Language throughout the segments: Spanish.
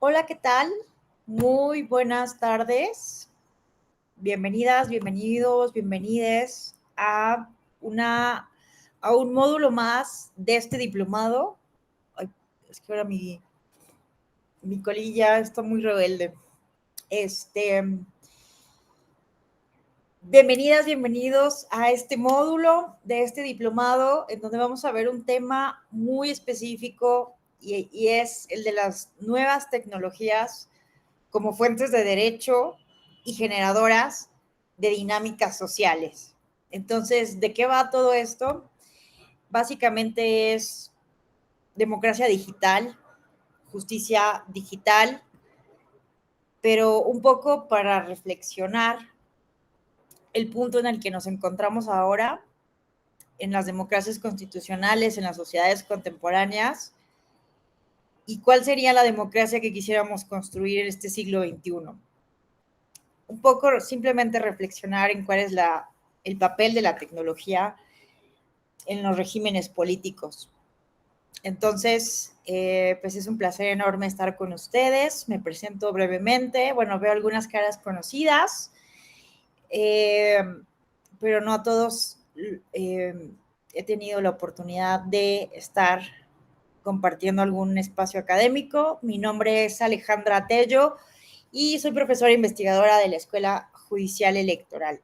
Hola, ¿qué tal? Muy buenas tardes. Bienvenidas, bienvenidos, bienvenides una, a un módulo más de este diplomado. Ay, es que ahora mi colilla está muy rebelde. Este, Bienvenidas, bienvenidos a este módulo de este diplomado en donde vamos a ver un tema muy específico y es el de las nuevas tecnologías como fuentes de derecho y generadoras de dinámicas sociales. Entonces, ¿de qué va todo esto? Básicamente es democracia digital, justicia digital, pero un poco para reflexionar el punto en el que nos encontramos ahora en las democracias constitucionales, en las sociedades contemporáneas, y cuál sería la democracia que quisiéramos construir en este siglo XXI. Un poco simplemente reflexionar en cuál es el papel de la tecnología en los regímenes políticos. Entonces, pues es un placer enorme estar con ustedes. Me presento brevemente. Bueno, veo algunas caras conocidas, eh, pero no a todos he tenido la oportunidad de estar compartiendo algún espacio académico. Mi nombre es Alejandra Tello y soy profesora investigadora de la Escuela Judicial Electoral.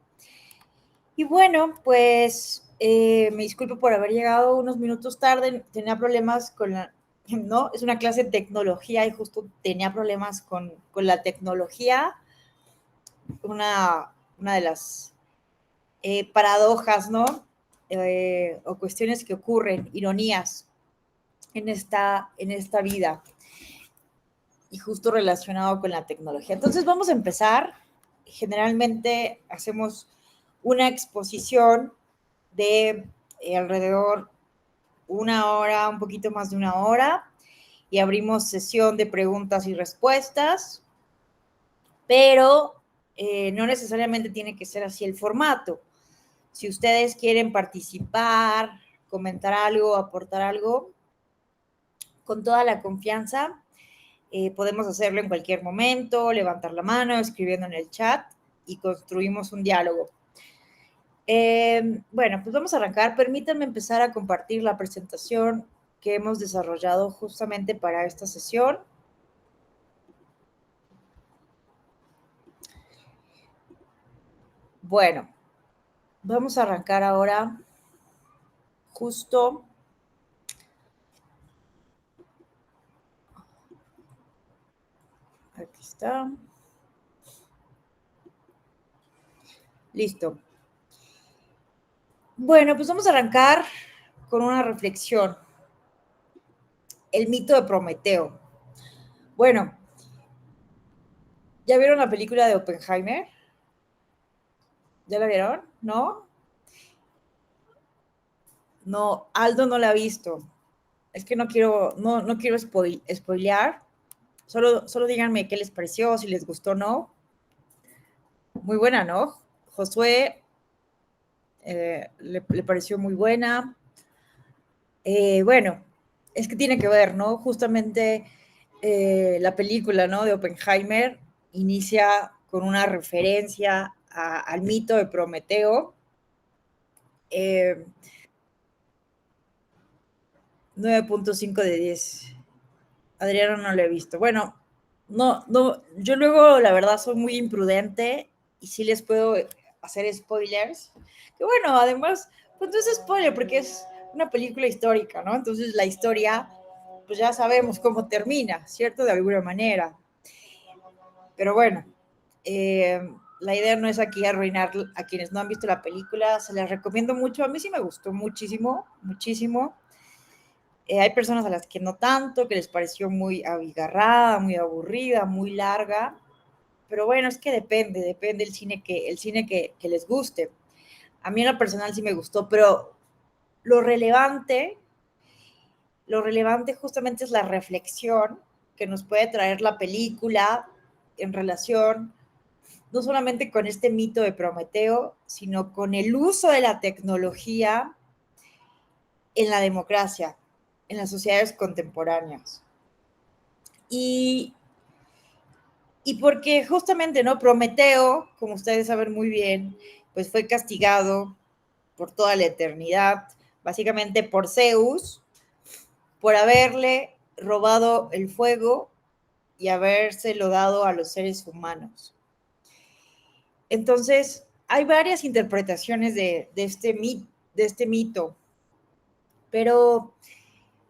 Y bueno, pues me disculpo por haber llegado unos minutos tarde, tenía problemas con ¿no? Es una clase de tecnología y justo tenía problemas con la tecnología, una de las paradojas, ¿no? O cuestiones que ocurren, ironías en esta vida y justo relacionado con la tecnología. Entonces vamos a empezar. Generalmente hacemos una exposición de alrededor una hora, un poquito más de una hora, y abrimos sesión de preguntas y respuestas, pero no necesariamente tiene que ser así el formato. Si ustedes quieren participar, comentar algo, aportar algo, con toda la confianza, podemos hacerlo en cualquier momento, levantar la mano, escribiendo en el chat y construimos un diálogo. Bueno, pues vamos a arrancar. Permítanme empezar a compartir la presentación que hemos desarrollado justamente para esta sesión. Bueno, vamos a arrancar ahora justo. Aquí está. Listo. Bueno, pues vamos a arrancar con una reflexión. El mito de Prometeo. Bueno, ¿ya vieron la película de Oppenheimer? ¿Ya la vieron? ¿No? No, Aldo no la ha visto. Es que no quiero spoilear. Solo díganme qué les pareció, si les gustó o no. Muy buena, ¿no? Josué le pareció muy buena. Bueno, es que tiene que ver, ¿no? Justamente la película, ¿no? De Oppenheimer inicia con una referencia al mito de Prometeo. 9.5 de 10. Adriano no lo he visto. Bueno, yo luego la verdad soy muy imprudente y sí les puedo hacer spoilers. Que bueno, además, pues no es spoiler porque es una película histórica, ¿no? Entonces la historia, pues ya sabemos cómo termina, ¿cierto? De alguna manera. Pero bueno, la idea no es aquí arruinar a quienes no han visto la película, se las recomiendo mucho. A mí sí me gustó muchísimo, muchísimo. Hay personas a las que no tanto, que les pareció muy abigarrada, muy aburrida, muy larga, pero bueno, es que depende el cine que les guste. A mí en lo personal sí me gustó, pero lo relevante, lo relevante justamente es la reflexión que nos puede traer la película en relación no solamente con este mito de Prometeo, sino con el uso de la tecnología en la democracia, en las sociedades contemporáneas. Y Y porque justamente, ¿no? Prometeo, como ustedes saben muy bien, pues fue castigado por toda la eternidad, básicamente por Zeus, por haberle robado el fuego y habérselo dado a los seres humanos. Entonces, hay varias interpretaciones de este mito, pero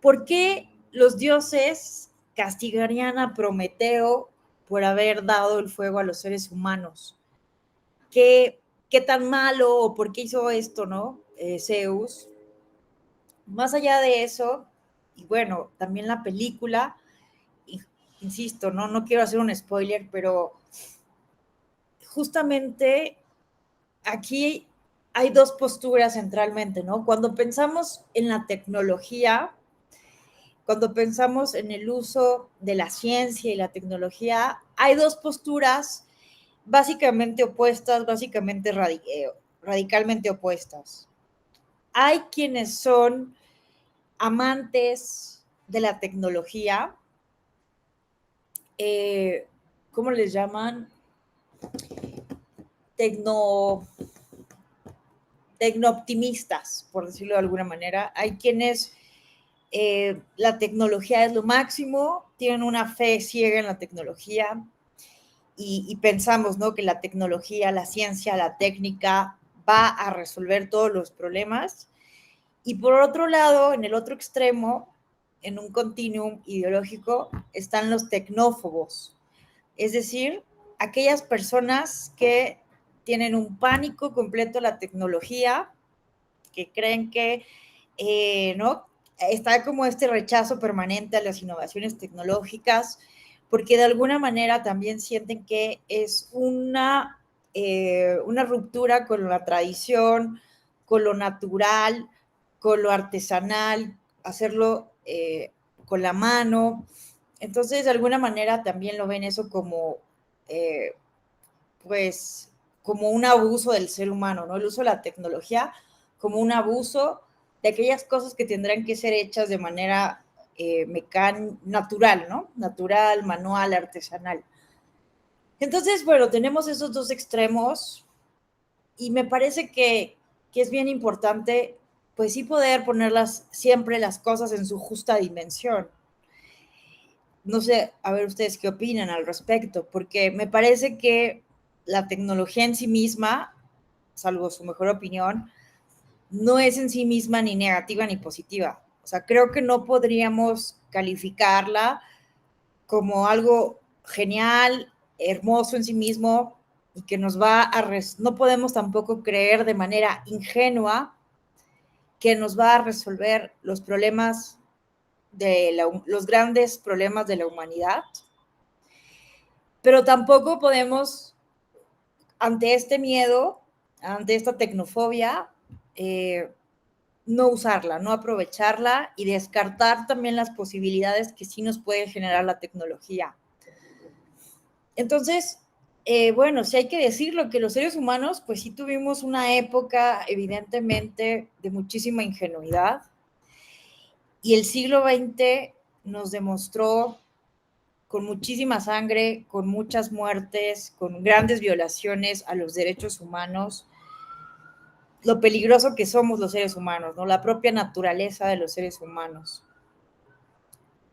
¿por qué los dioses castigarían a Prometeo por haber dado el fuego a los seres humanos? ¿Qué tan malo o por qué hizo esto, no? Zeus. Más allá de eso, y bueno, también la película, insisto, no quiero hacer un spoiler, pero justamente aquí hay dos posturas centralmente, ¿no? Cuando pensamos en la tecnología, cuando pensamos en el uso de la ciencia y la tecnología, hay dos posturas básicamente opuestas, radicalmente opuestas. Hay quienes son amantes de la tecnología, eh, ¿cómo les llaman? Tecno, tecnooptimistas, por decirlo de alguna manera. Hay quienes la tecnología es lo máximo, tienen una fe ciega en la tecnología y pensamos, ¿no? Que la tecnología, la ciencia, la técnica va a resolver todos los problemas. Y por otro lado, en el otro extremo, en un continuum ideológico, están los tecnófobos, es decir, aquellas personas que tienen un pánico completo a la tecnología, que creen que, ¿no? Está como este rechazo permanente a las innovaciones tecnológicas, porque de alguna manera también sienten que es una ruptura con la tradición, con lo natural, con lo artesanal, hacerlo con la mano. Entonces, de alguna manera también lo ven eso como, eh, pues, como un abuso del ser humano, ¿no? El uso de la tecnología como un abuso de aquellas cosas que tendrán que ser hechas de manera natural, ¿no? Natural, manual, artesanal. Entonces, bueno, tenemos esos dos extremos y me parece que es bien importante, pues sí poder ponerlas siempre las cosas en su justa dimensión. No sé, a ver ustedes qué opinan al respecto, porque me parece que la tecnología en sí misma, salvo su mejor opinión, no es en sí misma ni negativa ni positiva. O sea, creo que no podríamos calificarla como algo genial, hermoso en sí mismo y que nos va a... No podemos tampoco creer de manera ingenua que nos va a resolver los problemas los grandes problemas de la humanidad, pero tampoco podemos, ante este miedo, ante esta tecnofobia, eh, no usarla, no aprovecharla y descartar también las posibilidades que sí nos puede generar la tecnología. Entonces, bueno, sí hay que decirlo, que los seres humanos, pues sí tuvimos una época, evidentemente, de muchísima ingenuidad, y el siglo XX nos demostró con muchísima sangre, con muchas muertes, con grandes violaciones a los derechos humanos, lo peligroso que somos los seres humanos, ¿no? La propia naturaleza de los seres humanos.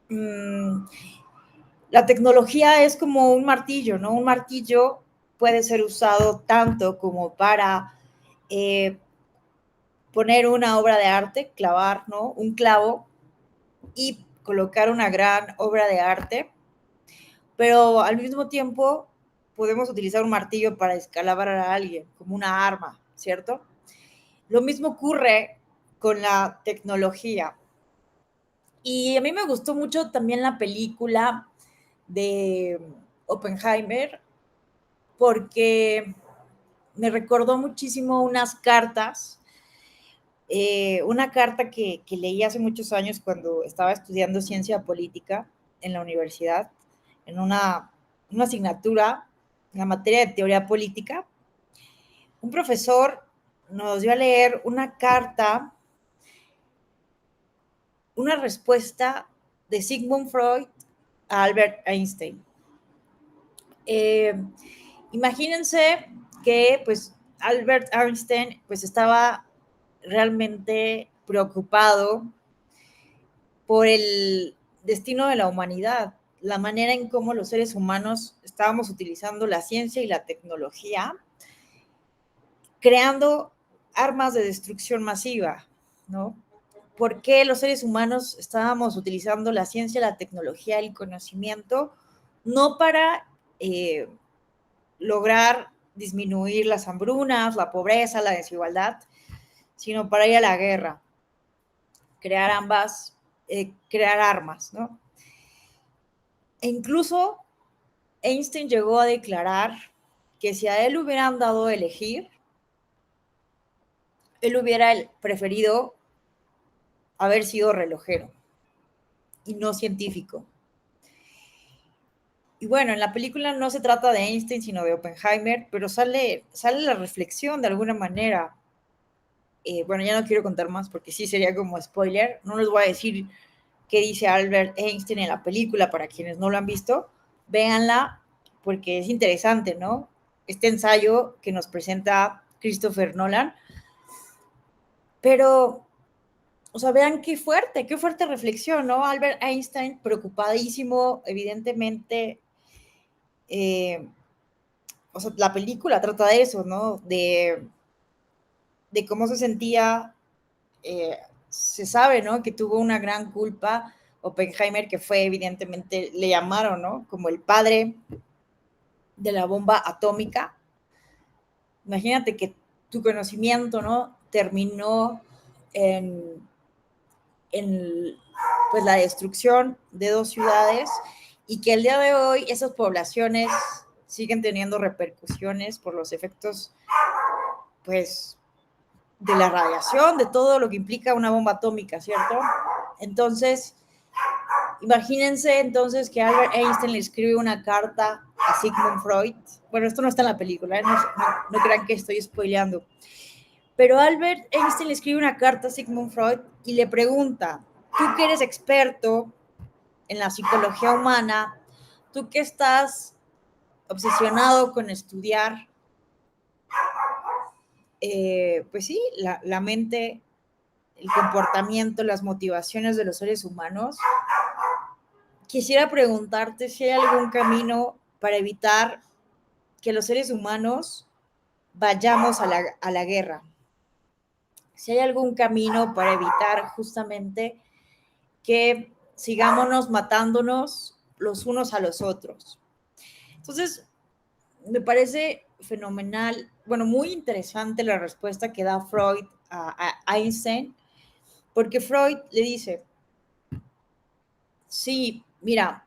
La tecnología es como un martillo, ¿no? Un martillo puede ser usado tanto como para poner una obra de arte, clavar, ¿no? Un clavo y colocar una gran obra de arte, pero al mismo tiempo podemos utilizar un martillo para descalabrar a alguien, como una arma, ¿cierto? Lo mismo ocurre con la tecnología. Y a mí me gustó mucho también la película de Oppenheimer, porque me recordó muchísimo unas cartas, una carta que leí hace muchos años cuando estaba estudiando ciencia política en la universidad, en una asignatura, en la materia de teoría política. Un profesor nos dio a leer una carta, una respuesta de Sigmund Freud a Albert Einstein. Eh, Imagínense que pues Albert Einstein pues estaba realmente preocupado por el destino de la humanidad, la manera en cómo los seres humanos estábamos utilizando la ciencia y la tecnología, creando armas de destrucción masiva, ¿no? ¿Por qué los seres humanos estábamos utilizando la ciencia, la tecnología y el conocimiento no para lograr disminuir las hambrunas, la pobreza, la desigualdad, sino para ir a la guerra, crear crear armas, ¿no? E incluso Einstein llegó a declarar que si a él hubieran dado a elegir, él hubiera preferido haber sido relojero y no científico. Y bueno, en la película no se trata de Einstein, sino de Oppenheimer, pero sale la reflexión de alguna manera. Bueno, ya no quiero contar más porque sí sería como spoiler. No les voy a decir qué dice Albert Einstein en la película para quienes no lo han visto. Véanla porque es interesante, ¿no? Este ensayo que nos presenta Christopher Nolan. Pero, o sea, vean qué fuerte reflexión, ¿no? Albert Einstein preocupadísimo, evidentemente. Eh, o sea, la película trata de eso, ¿no? De cómo se sentía, se sabe, ¿no? Que tuvo una gran culpa Oppenheimer, que fue evidentemente, le llamaron, ¿no? Como el padre de la bomba atómica. Imagínate que tu conocimiento, ¿no? Terminó en, en pues la destrucción de dos ciudades y que el día de hoy esas poblaciones siguen teniendo repercusiones por los efectos, pues, de la radiación, de todo lo que implica una bomba atómica, ¿cierto? Entonces, imagínense entonces que Albert Einstein le escribe una carta a Sigmund Freud. Bueno, esto no está en la película, ¿eh? No crean que estoy spoileando. Pero Albert Einstein le escribe una carta a Sigmund Freud y le pregunta, tú que eres experto en la psicología humana, tú que estás obsesionado con estudiar, pues sí, la mente, el comportamiento, las motivaciones de los seres humanos, quisiera preguntarte si hay algún camino para evitar que los seres humanos vayamos a la guerra. Si hay algún camino para evitar justamente que sigámonos matándonos los unos a los otros. Entonces, me parece fenomenal, bueno, muy interesante la respuesta que da Freud a Einstein, porque Freud le dice, sí, mira,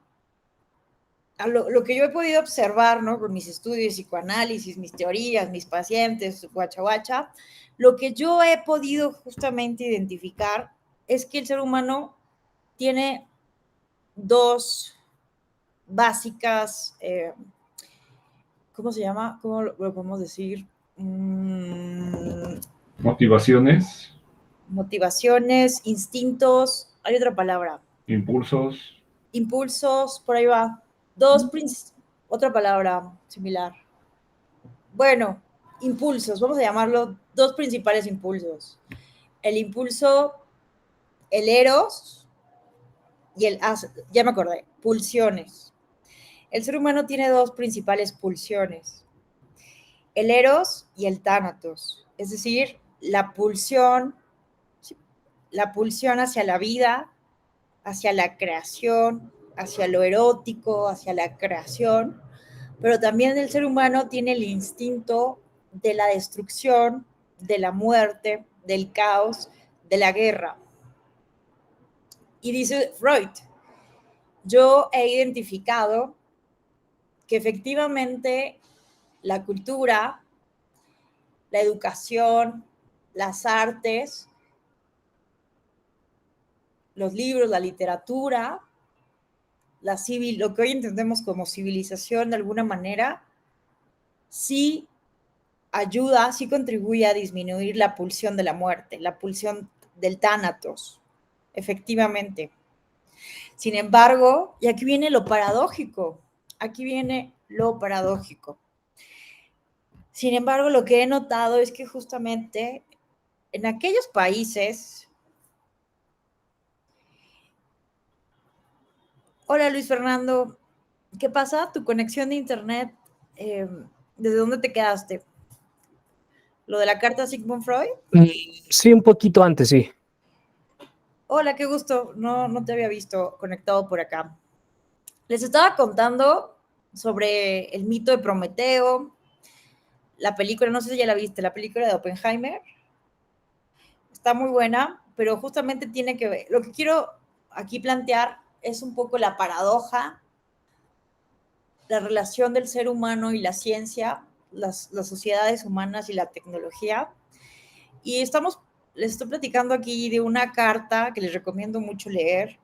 lo que yo he podido observar, ¿no? Con mis estudios, psicoanálisis, mis teorías, mis pacientes, guacha guacha, lo que yo he podido justamente identificar es que el ser humano tiene dos básicas, ¿cómo se llama? ¿Cómo lo podemos decir? Motivaciones, Motivaciones, instintos, hay otra palabra. impulsos, Impulsos, por ahí va. Dos, otra palabra similar. Bueno, impulsos, vamos a llamarlo dos principales impulsos. El impulso, el eros y ya me acordé, pulsiones. El ser humano tiene dos principales pulsiones, el eros y el tánatos, es decir, la pulsión hacia la vida, hacia la creación, hacia lo erótico, hacia la creación, pero también el ser humano tiene el instinto de la destrucción, de la muerte, del caos, de la guerra. Y dice Freud, yo he identificado que efectivamente la cultura, la educación, las artes, los libros, la literatura, lo que hoy entendemos como civilización de alguna manera, sí ayuda, sí contribuye a disminuir la pulsión de la muerte, la pulsión del tánatos, efectivamente. Sin embargo, y aquí viene lo paradójico, aquí viene lo paradójico. Sin embargo, lo que he notado es que justamente en aquellos países... Hola Luis Fernando, ¿qué pasa? ¿Tu conexión de internet? ¿Desde dónde te quedaste? ¿Lo de la carta a Sigmund Freud? Sí, un poquito antes, sí. Hola, qué gusto. No te había visto conectado por acá. Les estaba contando sobre el mito de Prometeo, la película, no sé si ya la viste, la película de Oppenheimer. Está muy buena, pero justamente tiene que ver, lo que quiero aquí plantear es un poco la paradoja, la relación del ser humano y la ciencia, las sociedades humanas y la tecnología. Y les estoy platicando aquí de una carta que les recomiendo mucho leer,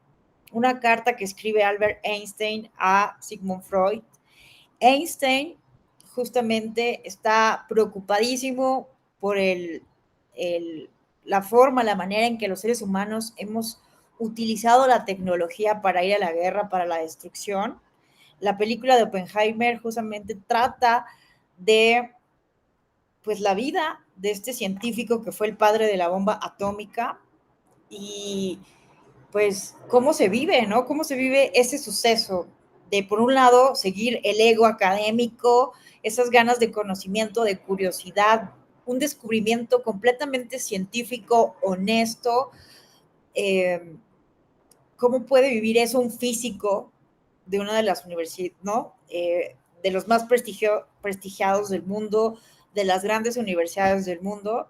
una carta que escribe Albert Einstein a Sigmund Freud. Einstein justamente está preocupadísimo por la forma, la manera en que los seres humanos hemos utilizado la tecnología para ir a la guerra, para la destrucción. La película de Oppenheimer justamente trata de pues la vida de este científico que fue el padre de la bomba atómica y pues cómo se vive, ¿no? Cómo se vive ese suceso de, por un lado, seguir el ego académico, esas ganas de conocimiento, de curiosidad, un descubrimiento completamente científico, honesto. Eh, ¿Cómo puede vivir eso un físico de una de las universidades, ¿no? De los más prestigiados del mundo, de las grandes universidades del mundo,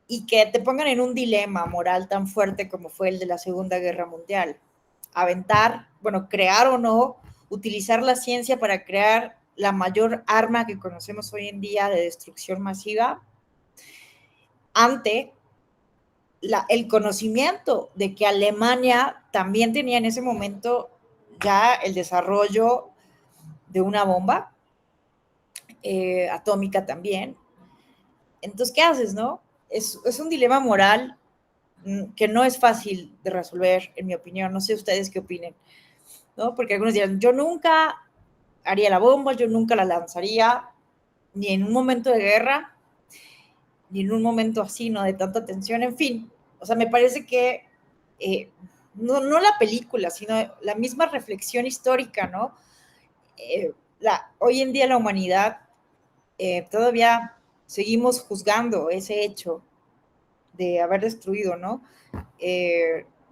y que te pongan en un dilema moral tan fuerte como fue el de la Segunda Guerra Mundial. Aventar, bueno, crear o no, utilizar la ciencia para crear la mayor arma que conocemos hoy en día de destrucción masiva, ante el conocimiento de que Alemania también tenía en ese momento ya el desarrollo de una bomba atómica también. Entonces, ¿qué haces, no? Es un dilema moral que no es fácil de resolver, en mi opinión. No sé ustedes qué opinen, ¿no? Porque algunos dirán, yo nunca haría la bomba, yo nunca la lanzaría, ni en un momento de guerra, ni en un momento así, ¿no? De tanta tensión, en fin. O sea, me parece que no la película, sino la misma reflexión histórica, ¿no? Hoy en día la humanidad todavía seguimos juzgando ese hecho de haber destruido, ¿no?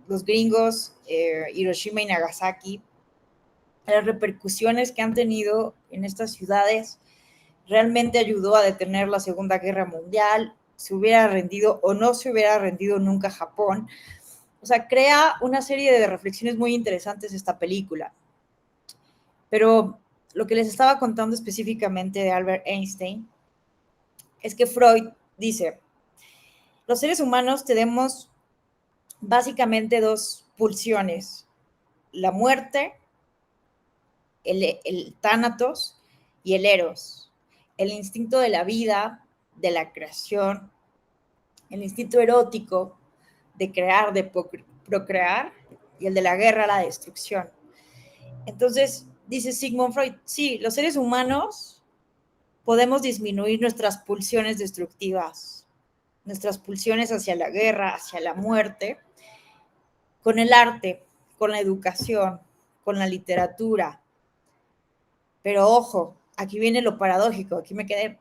Los gringos, Hiroshima y Nagasaki, las repercusiones que han tenido en estas ciudades, realmente ayudó a detener la Segunda Guerra Mundial, se hubiera rendido o no se hubiera rendido nunca Japón. O sea, crea una serie de reflexiones muy interesantes esta película. Pero lo que les estaba contando específicamente de Albert Einstein es que Freud dice, los seres humanos tenemos básicamente dos pulsiones, la muerte, el tánatos y el eros, el instinto de la vida, de la creación, el instinto erótico de crear, de procrear, y el de la guerra, la destrucción. Entonces, dice Sigmund Freud, sí, los seres humanos podemos disminuir nuestras pulsiones destructivas, nuestras pulsiones hacia la guerra, hacia la muerte, con el arte, con la educación, con la literatura. Pero ojo, aquí viene lo paradójico, aquí me quedé.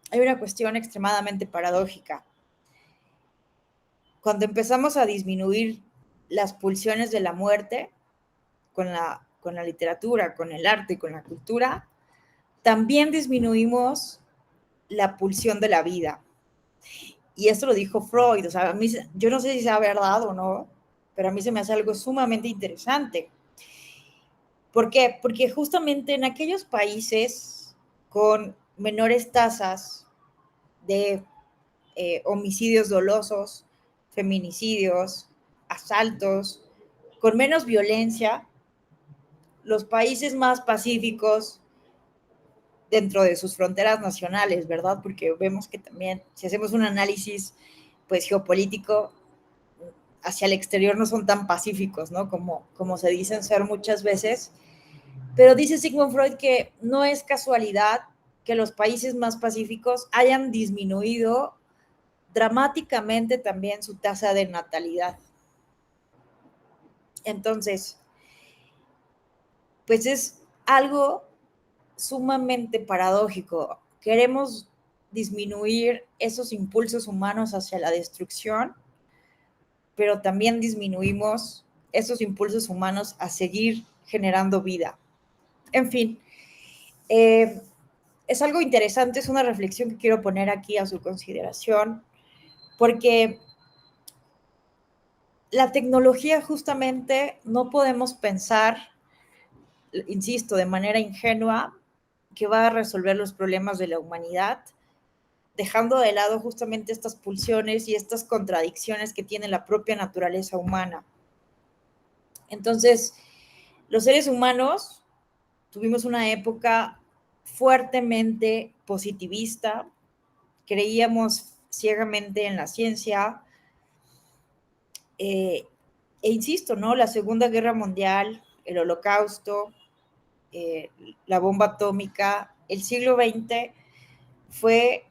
Hay una cuestión extremadamente paradójica. Cuando empezamos a disminuir las pulsiones de la muerte con la literatura, con el arte y con la cultura, también disminuimos la pulsión de la vida. Y esto lo dijo Freud, o sea, a mí, yo no sé si sea verdad o no, pero a mí se me hace algo sumamente interesante. ¿Por qué? Porque justamente en aquellos países con menores tasas de homicidios dolosos, feminicidios, asaltos, con menos violencia, los países más pacíficos dentro de sus fronteras nacionales, ¿verdad? Porque vemos que también, si hacemos un análisis pues geopolítico, hacia el exterior no son tan pacíficos, ¿no? Como se dicen ser muchas veces. Pero dice Sigmund Freud que no es casualidad que los países más pacíficos hayan disminuido dramáticamente también su tasa de natalidad. Entonces, pues es algo sumamente paradójico. Queremos disminuir esos impulsos humanos hacia la destrucción, pero también disminuimos esos impulsos humanos a seguir generando vida. En fin, es algo interesante, es una reflexión que quiero poner aquí a su consideración, porque la tecnología justamente no podemos pensar, insisto, de manera ingenua, que va a resolver los problemas de la humanidad, dejando de lado justamente estas pulsiones y estas contradicciones que tiene la propia naturaleza humana. Entonces, los seres humanos tuvimos una época fuertemente positivista, creíamos ciegamente en la ciencia, e insisto, ¿no? La Segunda Guerra Mundial, el Holocausto, la bomba atómica, el siglo XX fue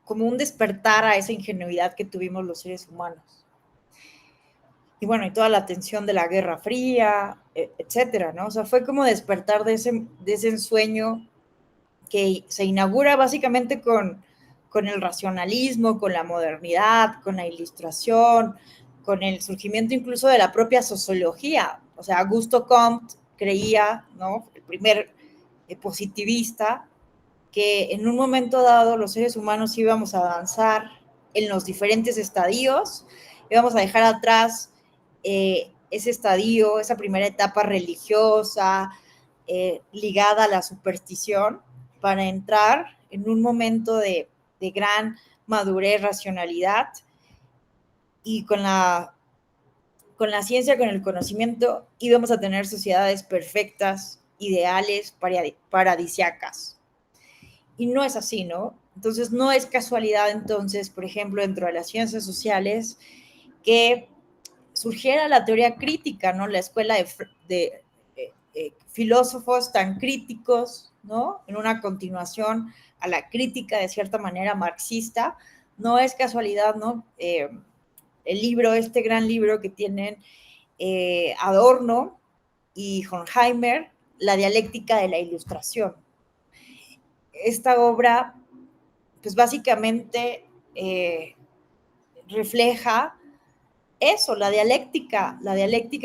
como un despertar a esa ingenuidad que tuvimos los seres humanos. Y bueno, y toda la tensión de la Guerra Fría, etcétera, ¿no? O sea, fue como despertar de ese ensueño que se inaugura básicamente con el racionalismo, con la modernidad, con la ilustración, con el surgimiento incluso de la propia sociología. O sea, Augusto Comte creía, ¿no? El primer positivista, que en un momento dado los seres humanos íbamos a avanzar en los diferentes estadios, íbamos a dejar atrás ese estadio, esa primera etapa religiosa, ligada a la superstición, para entrar en un momento de gran madurez, racionalidad, y con la ciencia, con el conocimiento, íbamos a tener sociedades perfectas, ideales, paradisiacas. Y no es así, ¿no? Entonces, no es casualidad, entonces, por ejemplo, dentro de las ciencias sociales, que surgiera la teoría crítica, ¿no? La escuela de filósofos tan críticos, ¿no? En una continuación a la crítica, de cierta manera, marxista. No es casualidad, ¿no? El libro, este gran libro que tienen Adorno y Horkheimer, La dialéctica de la ilustración. Esta obra, pues básicamente refleja eso, la dialéctica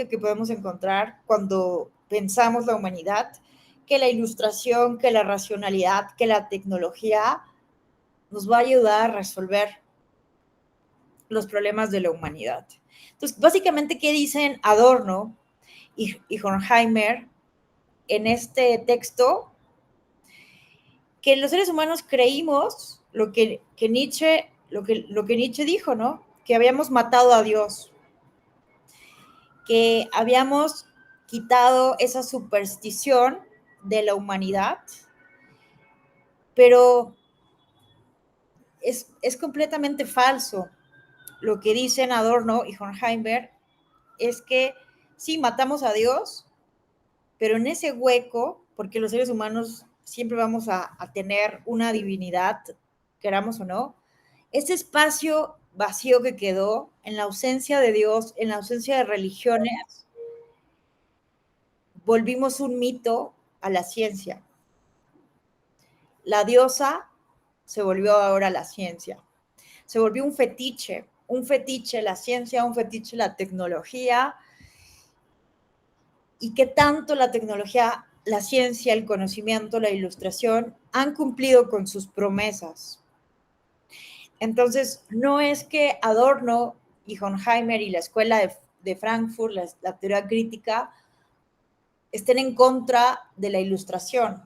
que podemos encontrar cuando pensamos la humanidad, que la ilustración, que la racionalidad, que la tecnología nos va a ayudar a resolver los problemas de la humanidad. Entonces, básicamente, ¿qué dicen Adorno y Horkheimer en este texto? Que los seres humanos creímos lo que Nietzsche dijo, ¿no? Que habíamos matado a Dios, que habíamos quitado esa superstición de la humanidad, pero es completamente falso. Lo que dicen Adorno y Horkheimer es que sí, matamos a Dios, pero en ese hueco, porque los seres humanos siempre vamos a tener una divinidad, queramos o no, ese espacio vacío que quedó en la ausencia de Dios, en la ausencia de religiones, volvimos un mito a la ciencia. La diosa se volvió ahora la ciencia. Se volvió un fetiche la ciencia, un fetiche la tecnología. Y qué tanto la tecnología, la ciencia, el conocimiento, la ilustración han cumplido con sus promesas. Entonces, no es que Adorno y Horkheimer y la escuela de Frankfurt, la teoría crítica, estén en contra de la ilustración,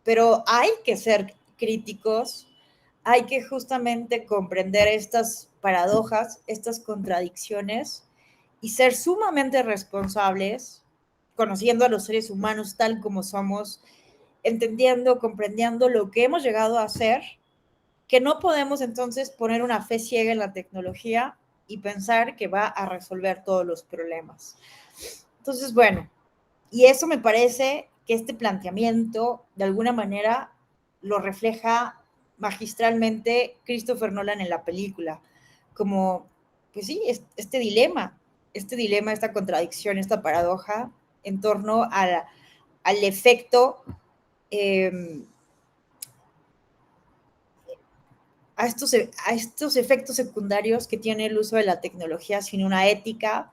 pero hay que ser críticos, hay que justamente comprender estas paradojas, estas contradicciones y ser sumamente responsables, conociendo a los seres humanos tal como somos, entendiendo, comprendiendo lo que hemos llegado a hacer, que no podemos entonces poner una fe ciega en la tecnología y pensar que va a resolver todos los problemas. Entonces, bueno, y eso me parece que este planteamiento, de alguna manera, lo refleja magistralmente Christopher Nolan en la película, como, pues sí, este dilema, esta contradicción, esta paradoja en torno al efecto, eh, a estos efectos secundarios que tiene el uso de la tecnología sin una ética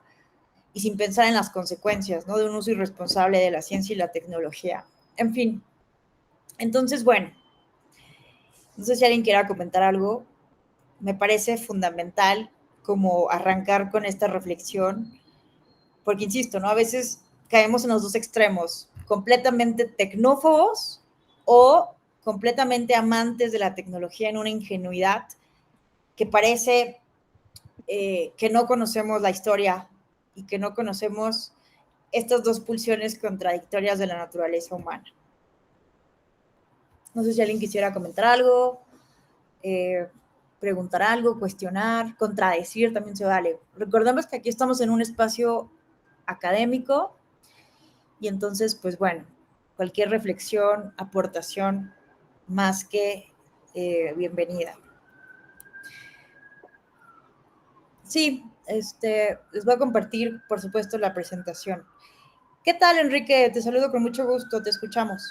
y sin pensar en las consecuencias, ¿no? De un uso irresponsable de la ciencia y la tecnología. En fin, entonces, bueno, no sé si alguien quiera comentar algo. Me parece fundamental como arrancar con esta reflexión, porque insisto, ¿no? A veces caemos en los dos extremos, completamente tecnófobos o completamente amantes de la tecnología en una ingenuidad que parece que no conocemos la historia y que no conocemos estas dos pulsiones contradictorias de la naturaleza humana. No sé si alguien quisiera comentar algo, eh, preguntar algo, cuestionar, contradecir, también se vale. Recordemos que aquí estamos en un espacio académico y entonces, pues bueno, cualquier reflexión, aportación, más que bienvenida. Sí, les voy a compartir, por supuesto, la presentación. ¿Qué tal, Enrique? Te saludo con mucho gusto, te escuchamos.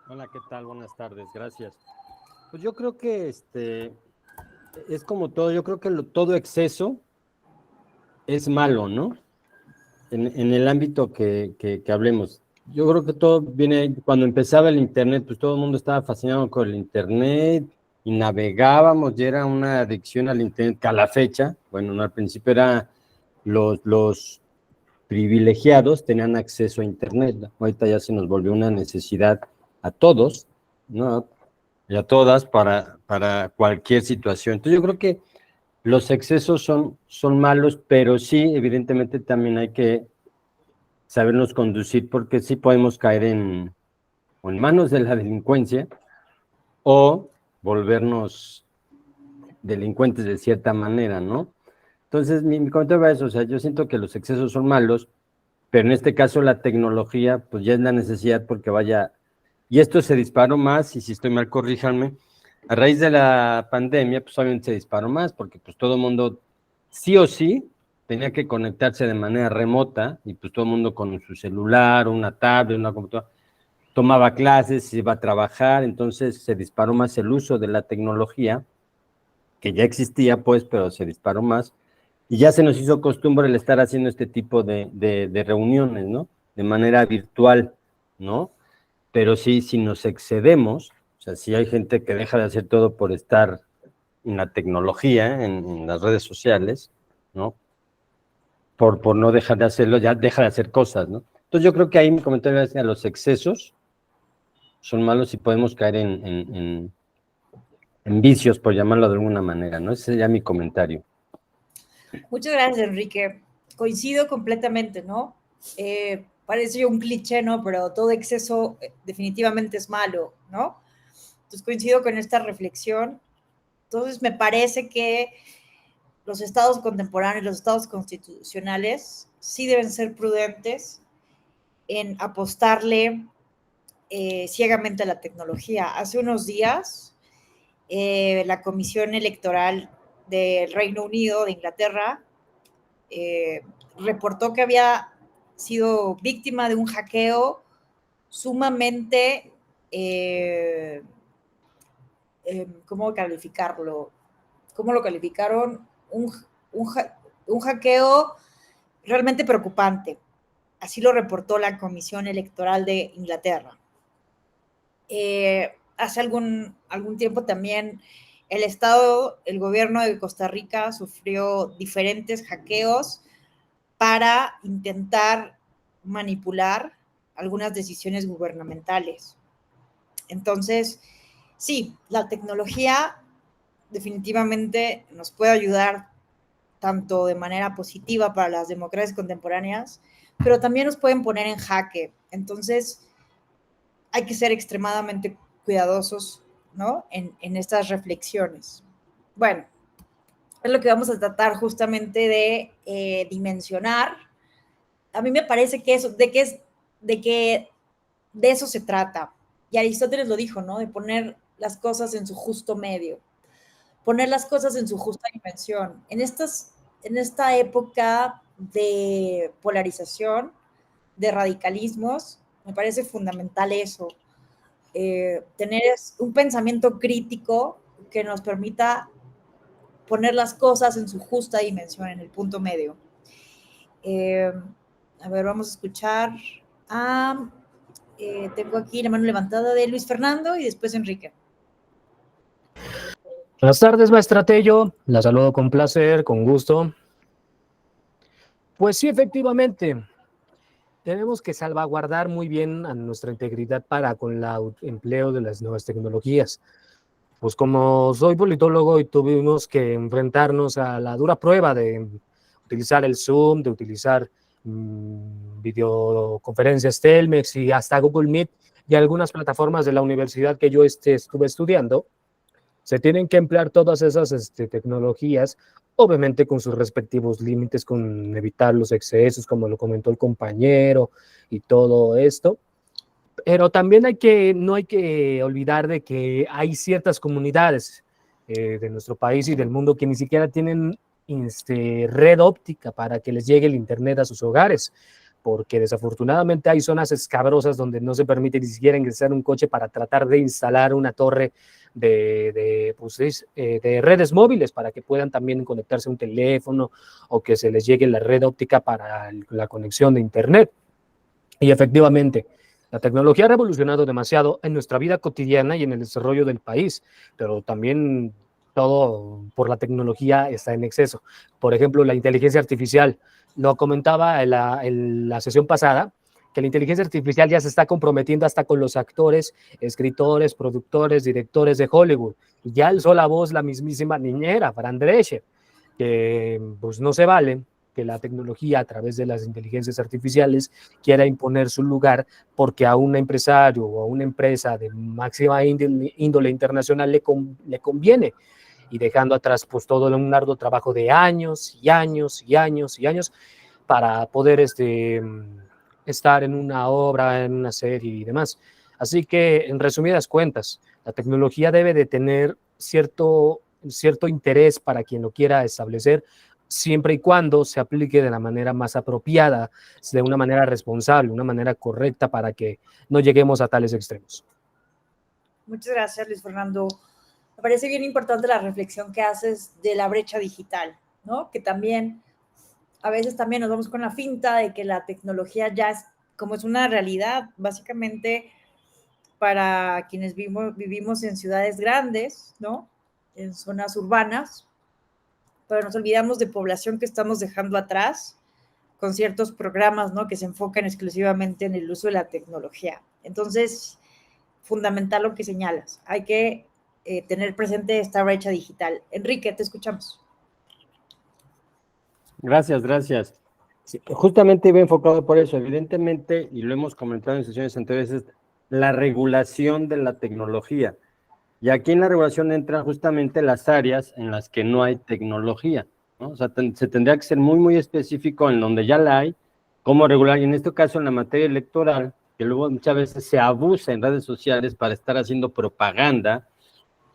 Hola, ¿qué tal? Buenas tardes, gracias. Pues yo creo que es como todo, yo creo que todo exceso es malo, ¿no? En el ámbito que hablemos. Yo creo que todo viene, cuando empezaba el Internet, pues todo el mundo estaba fascinado con el Internet y navegábamos y era una adicción al Internet que a la fecha, bueno, no, al principio era los privilegiados tenían acceso a Internet, ¿no? Ahorita ya se nos volvió una necesidad a todos, ¿no? Y a todas para cualquier situación. Entonces yo creo que los excesos son malos, pero sí, evidentemente también hay que sabernos conducir porque sí podemos caer o en manos de la delincuencia o volvernos delincuentes de cierta manera, ¿no? Entonces, mi comentario va a eso, o sea, yo siento que los excesos son malos, pero en este caso la tecnología, pues ya es la necesidad porque vaya, y esto se disparó más, y si estoy mal, corríjanme, a raíz de la pandemia, pues obviamente se disparó más, porque pues todo el mundo, sí o sí, tenía que conectarse de manera remota, y pues todo el mundo con su celular, una tablet, una computadora, tomaba clases, iba a trabajar, entonces se disparó más el uso de la tecnología, que ya existía pues, pero se disparó más, y ya se nos hizo costumbre el estar haciendo este tipo de reuniones, ¿no? De manera virtual, ¿no? Pero sí, si nos excedemos, o sea, si hay gente que deja de hacer todo por estar en la tecnología, en las redes sociales, ¿no? Por no dejar de hacerlo, ya deja de hacer cosas, ¿no? Entonces yo creo que ahí mi comentario es que los excesos son malos y podemos caer en vicios, por llamarlo de alguna manera, ¿no? Ese sería mi comentario. Muchas gracias, Enrique. Coincido completamente, ¿no? Parece un cliché, ¿no? Pero todo exceso definitivamente es malo, ¿no? Entonces coincido con esta reflexión. Entonces me parece que los estados contemporáneos, los estados constitucionales, sí deben ser prudentes en apostarle ciegamente a la tecnología. Hace unos días, la Comisión Electoral del Reino Unido, de Inglaterra, reportó que había sido víctima de un hackeo sumamente, ¿cómo calificarlo? ¿Cómo lo calificaron? Un, un hackeo realmente preocupante. Así lo reportó la Comisión Electoral de Inglaterra. Hace algún tiempo también el gobierno de Costa Rica sufrió diferentes hackeos para intentar manipular algunas decisiones gubernamentales. Entonces, sí, la tecnología definitivamente nos puede ayudar tanto de manera positiva para las democracias contemporáneas, pero también nos pueden poner en jaque. Entonces, hay que ser extremadamente cuidadosos, ¿no? En estas reflexiones. Bueno, es lo que vamos a tratar justamente de dimensionar a mí me parece que de eso se trata. Y Aristóteles lo dijo, ¿no? De poner las cosas en su justo medio, poner las cosas en su justa dimensión. En esta época de polarización, de radicalismos, me parece fundamental eso, tener un pensamiento crítico que nos permita poner las cosas en su justa dimensión, en el punto medio. A ver, vamos a escuchar a... tengo aquí la mano levantada de Luis Fernando y después Enrique. Buenas tardes, maestra Tello. La saludo con placer, con gusto. Pues sí, efectivamente, tenemos que salvaguardar muy bien a nuestra integridad para con el empleo de las nuevas tecnologías. Pues como soy politólogo y tuvimos que enfrentarnos a la dura prueba de utilizar el Zoom, de utilizar videoconferencias Telmex y hasta Google Meet y algunas plataformas de la universidad que yo estuve estudiando, se tienen que emplear todas esas tecnologías, obviamente con sus respectivos límites, con evitar los excesos, como lo comentó el compañero y todo esto. Pero también no hay que olvidar de que hay ciertas comunidades de nuestro país y del mundo que ni siquiera tienen red óptica para que les llegue el internet a sus hogares, porque desafortunadamente hay zonas escabrosas donde no se permite ni siquiera ingresar un coche para tratar de instalar una torre de redes móviles para que puedan también conectarse a un teléfono o que se les llegue la red óptica para la conexión de internet. Y efectivamente, la tecnología ha revolucionado demasiado en nuestra vida cotidiana y en el desarrollo del país, pero también todo por la tecnología está en exceso. Por ejemplo, la inteligencia artificial. Lo comentaba en la sesión pasada, que la inteligencia artificial ya se está comprometiendo hasta con los actores, escritores, productores, directores de Hollywood. Y ya alzó la voz la mismísima niñera, Fran Drescher, que pues no se vale que la tecnología a través de las inteligencias artificiales quiera imponer su lugar porque a un empresario o a una empresa de máxima índole internacional le conviene, y dejando atrás pues todo un arduo trabajo de años y años y años y años para poder estar en una obra, en una serie y demás. Así que, en resumidas cuentas, la tecnología debe de tener cierto interés para quien lo quiera establecer, siempre y cuando se aplique de la manera más apropiada, de una manera responsable, una manera correcta para que no lleguemos a tales extremos. Muchas gracias, Luis Fernando. Me parece bien importante la reflexión que haces de la brecha digital, ¿no? Que también, a veces también nos vamos con la finta de que la tecnología ya es, como es una realidad, básicamente para quienes vivimos en ciudades grandes, ¿no? En zonas urbanas, pero nos olvidamos de población que estamos dejando atrás con ciertos programas, ¿no? Que se enfocan exclusivamente en el uso de la tecnología. Entonces, fundamental lo que señalas. Hay que tener presente esta brecha digital. Enrique, te escuchamos. Gracias, gracias. Sí, justamente iba enfocado por eso, evidentemente, y lo hemos comentado en sesiones anteriores, es la regulación de la tecnología. Y aquí en la regulación entran justamente las áreas en las que no hay tecnología, ¿no? O sea, se tendría que ser muy, muy específico en donde ya la hay, cómo regular, y en este caso en la materia electoral, que luego muchas veces se abusa en redes sociales para estar haciendo propaganda,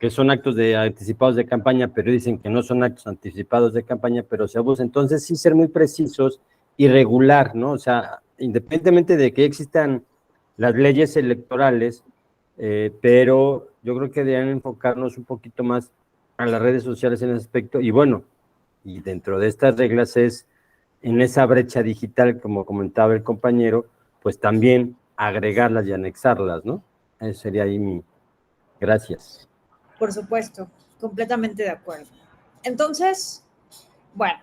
que son actos anticipados de campaña, pero dicen que no son actos anticipados de campaña, pero se abusa. Entonces, sí ser muy precisos y regular, ¿no? O sea, independientemente de que existan las leyes electorales, pero yo creo que deberían enfocarnos un poquito más a las redes sociales en ese aspecto. Y bueno, y dentro de estas reglas es, en esa brecha digital, como comentaba el compañero, pues también agregarlas y anexarlas, ¿no? Ese sería ahí mi... Gracias. Por supuesto, completamente de acuerdo. Entonces, bueno,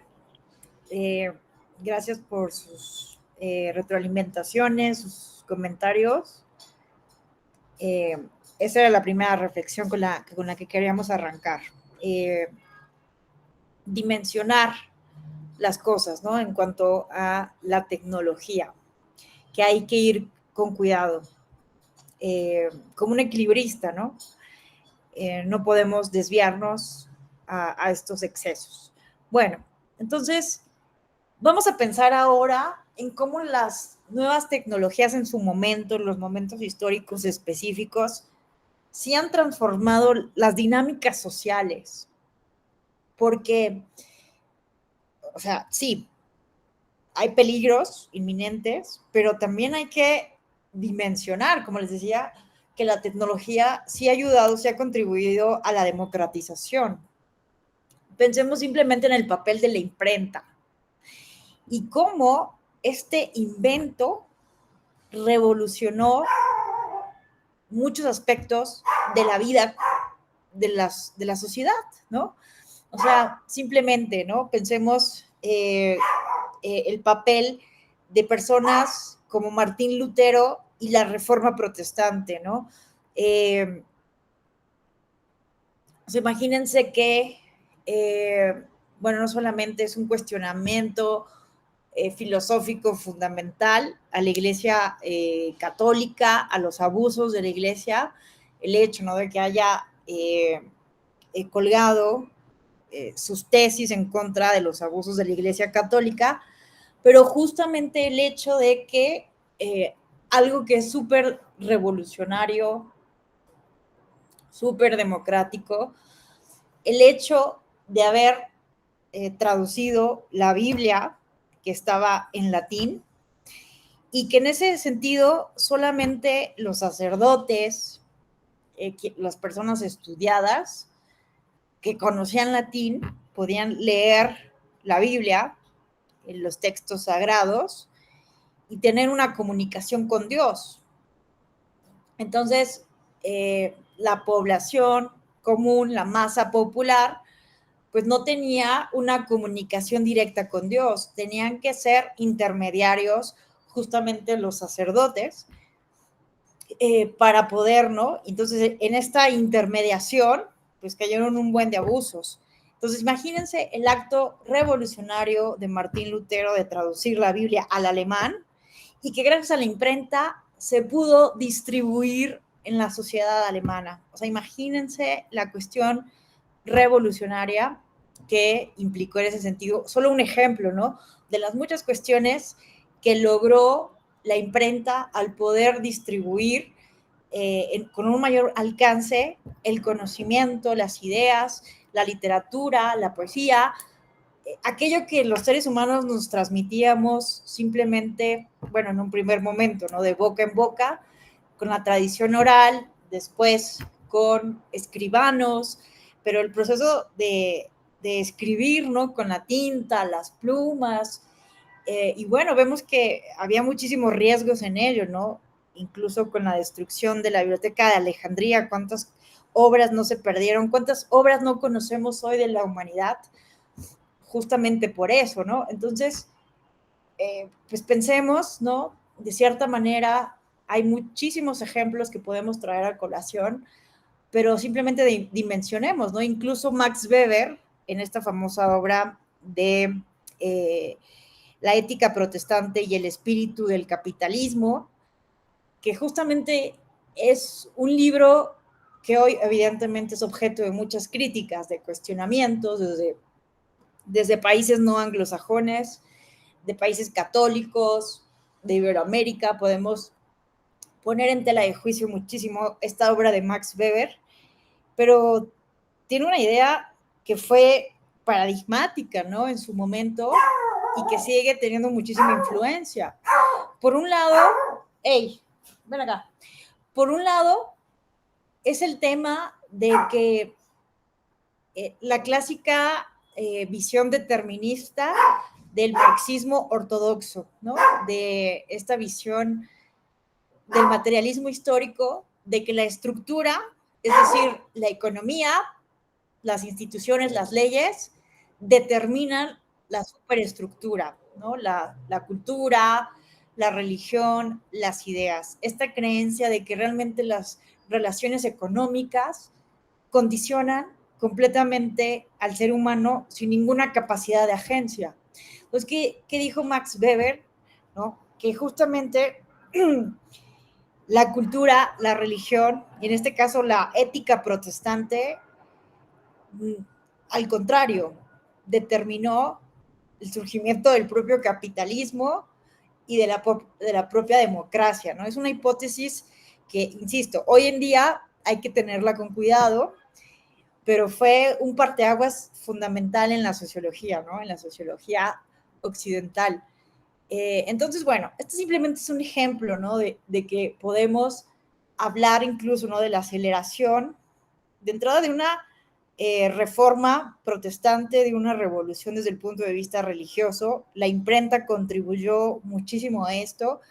gracias por sus retroalimentaciones, sus comentarios. Esa era la primera reflexión con la que queríamos arrancar. Dimensionar las cosas, ¿no? En cuanto a la tecnología, que hay que ir con cuidado, como un equilibrista, ¿no? No podemos desviarnos a estos excesos. Bueno, entonces, vamos a pensar ahora en cómo las nuevas tecnologías en su momento, en los momentos históricos específicos, sí han transformado las dinámicas sociales. Porque, o sea, sí, hay peligros inminentes, pero también hay que dimensionar, como les decía, que la tecnología sí ha ayudado, sí ha contribuido a la democratización. Pensemos simplemente en el papel de la imprenta y cómo este invento revolucionó muchos aspectos de la vida de la sociedad, ¿no? O sea, simplemente, ¿no? Pensemos el papel de personas como Martín Lutero y la Reforma Protestante, ¿no? Pues imagínense que, bueno, no solamente es un cuestionamiento filosófico fundamental a la Iglesia católica, a los abusos de la Iglesia, el hecho, ¿no?, de que haya colgado sus tesis en contra de los abusos de la Iglesia católica, pero justamente el hecho de que algo que es súper revolucionario, súper democrático, el hecho de haber traducido la Biblia, que estaba en latín, y que en ese sentido solamente los sacerdotes, las personas estudiadas que conocían latín, podían leer la Biblia, los textos sagrados, y tener una comunicación con Dios. Entonces, la población común, la masa popular, pues no tenía una comunicación directa con Dios, tenían que ser intermediarios, justamente los sacerdotes, para poder, ¿no? Entonces, en esta intermediación, pues cayeron un buen de abusos. Entonces, imagínense el acto revolucionario de Martín Lutero de traducir la Biblia al alemán y que gracias a la imprenta se pudo distribuir en la sociedad alemana. O sea, imagínense la cuestión revolucionaria que implicó en ese sentido. Solo un ejemplo, ¿no?, de las muchas cuestiones que logró la imprenta al poder distribuir con un mayor alcance el conocimiento, las ideas, la literatura, la poesía, aquello que los seres humanos nos transmitíamos simplemente, bueno, en un primer momento, ¿no?, de boca en boca, con la tradición oral, después con escribanos, pero el proceso de escribir, ¿no?, con la tinta, las plumas, y bueno, vemos que había muchísimos riesgos en ello, ¿no? Incluso con la destrucción de la Biblioteca de Alejandría, cuántas obras no se perdieron, cuántas obras no conocemos hoy de la humanidad, justamente por eso, ¿no? Entonces, pues pensemos, ¿no? De cierta manera, hay muchísimos ejemplos que podemos traer a colación, pero simplemente dimensionemos, ¿no? Incluso Max Weber, en esta famosa obra de La ética protestante y el espíritu del capitalismo, que justamente es un libro que hoy evidentemente es objeto de muchas críticas, de cuestionamientos, desde países no anglosajones, de países católicos, de Iberoamérica. Podemos poner en tela de juicio muchísimo esta obra de Max Weber, pero tiene una idea que fue paradigmática, ¿no?, en su momento, y que sigue teniendo muchísima influencia. Por un lado, ven acá. Por un lado, es el tema de que la clásica visión determinista del marxismo ortodoxo, ¿no?, de esta visión del materialismo histórico, de que la estructura, es decir, la economía, las instituciones, las leyes, determinan la superestructura, ¿no?, la cultura, la religión, las ideas. Esta creencia de que realmente las relaciones económicas condicionan completamente al ser humano sin ninguna capacidad de agencia. Pues, ¿qué dijo Max Weber? ¿No? Que justamente la cultura, la religión, y en este caso la ética protestante, al contrario, determinó el surgimiento del propio capitalismo y de la propia democracia, ¿no? Es una hipótesis que, insisto, hoy en día hay que tenerla con cuidado, pero fue un parteaguas fundamental en la sociología, ¿no? En la sociología occidental. Entonces, bueno, este simplemente es un ejemplo, ¿no? De que podemos hablar incluso, ¿no? De la aceleración de entrada de una reforma protestante, de una revolución desde el punto de vista religioso. La imprenta contribuyó muchísimo a esto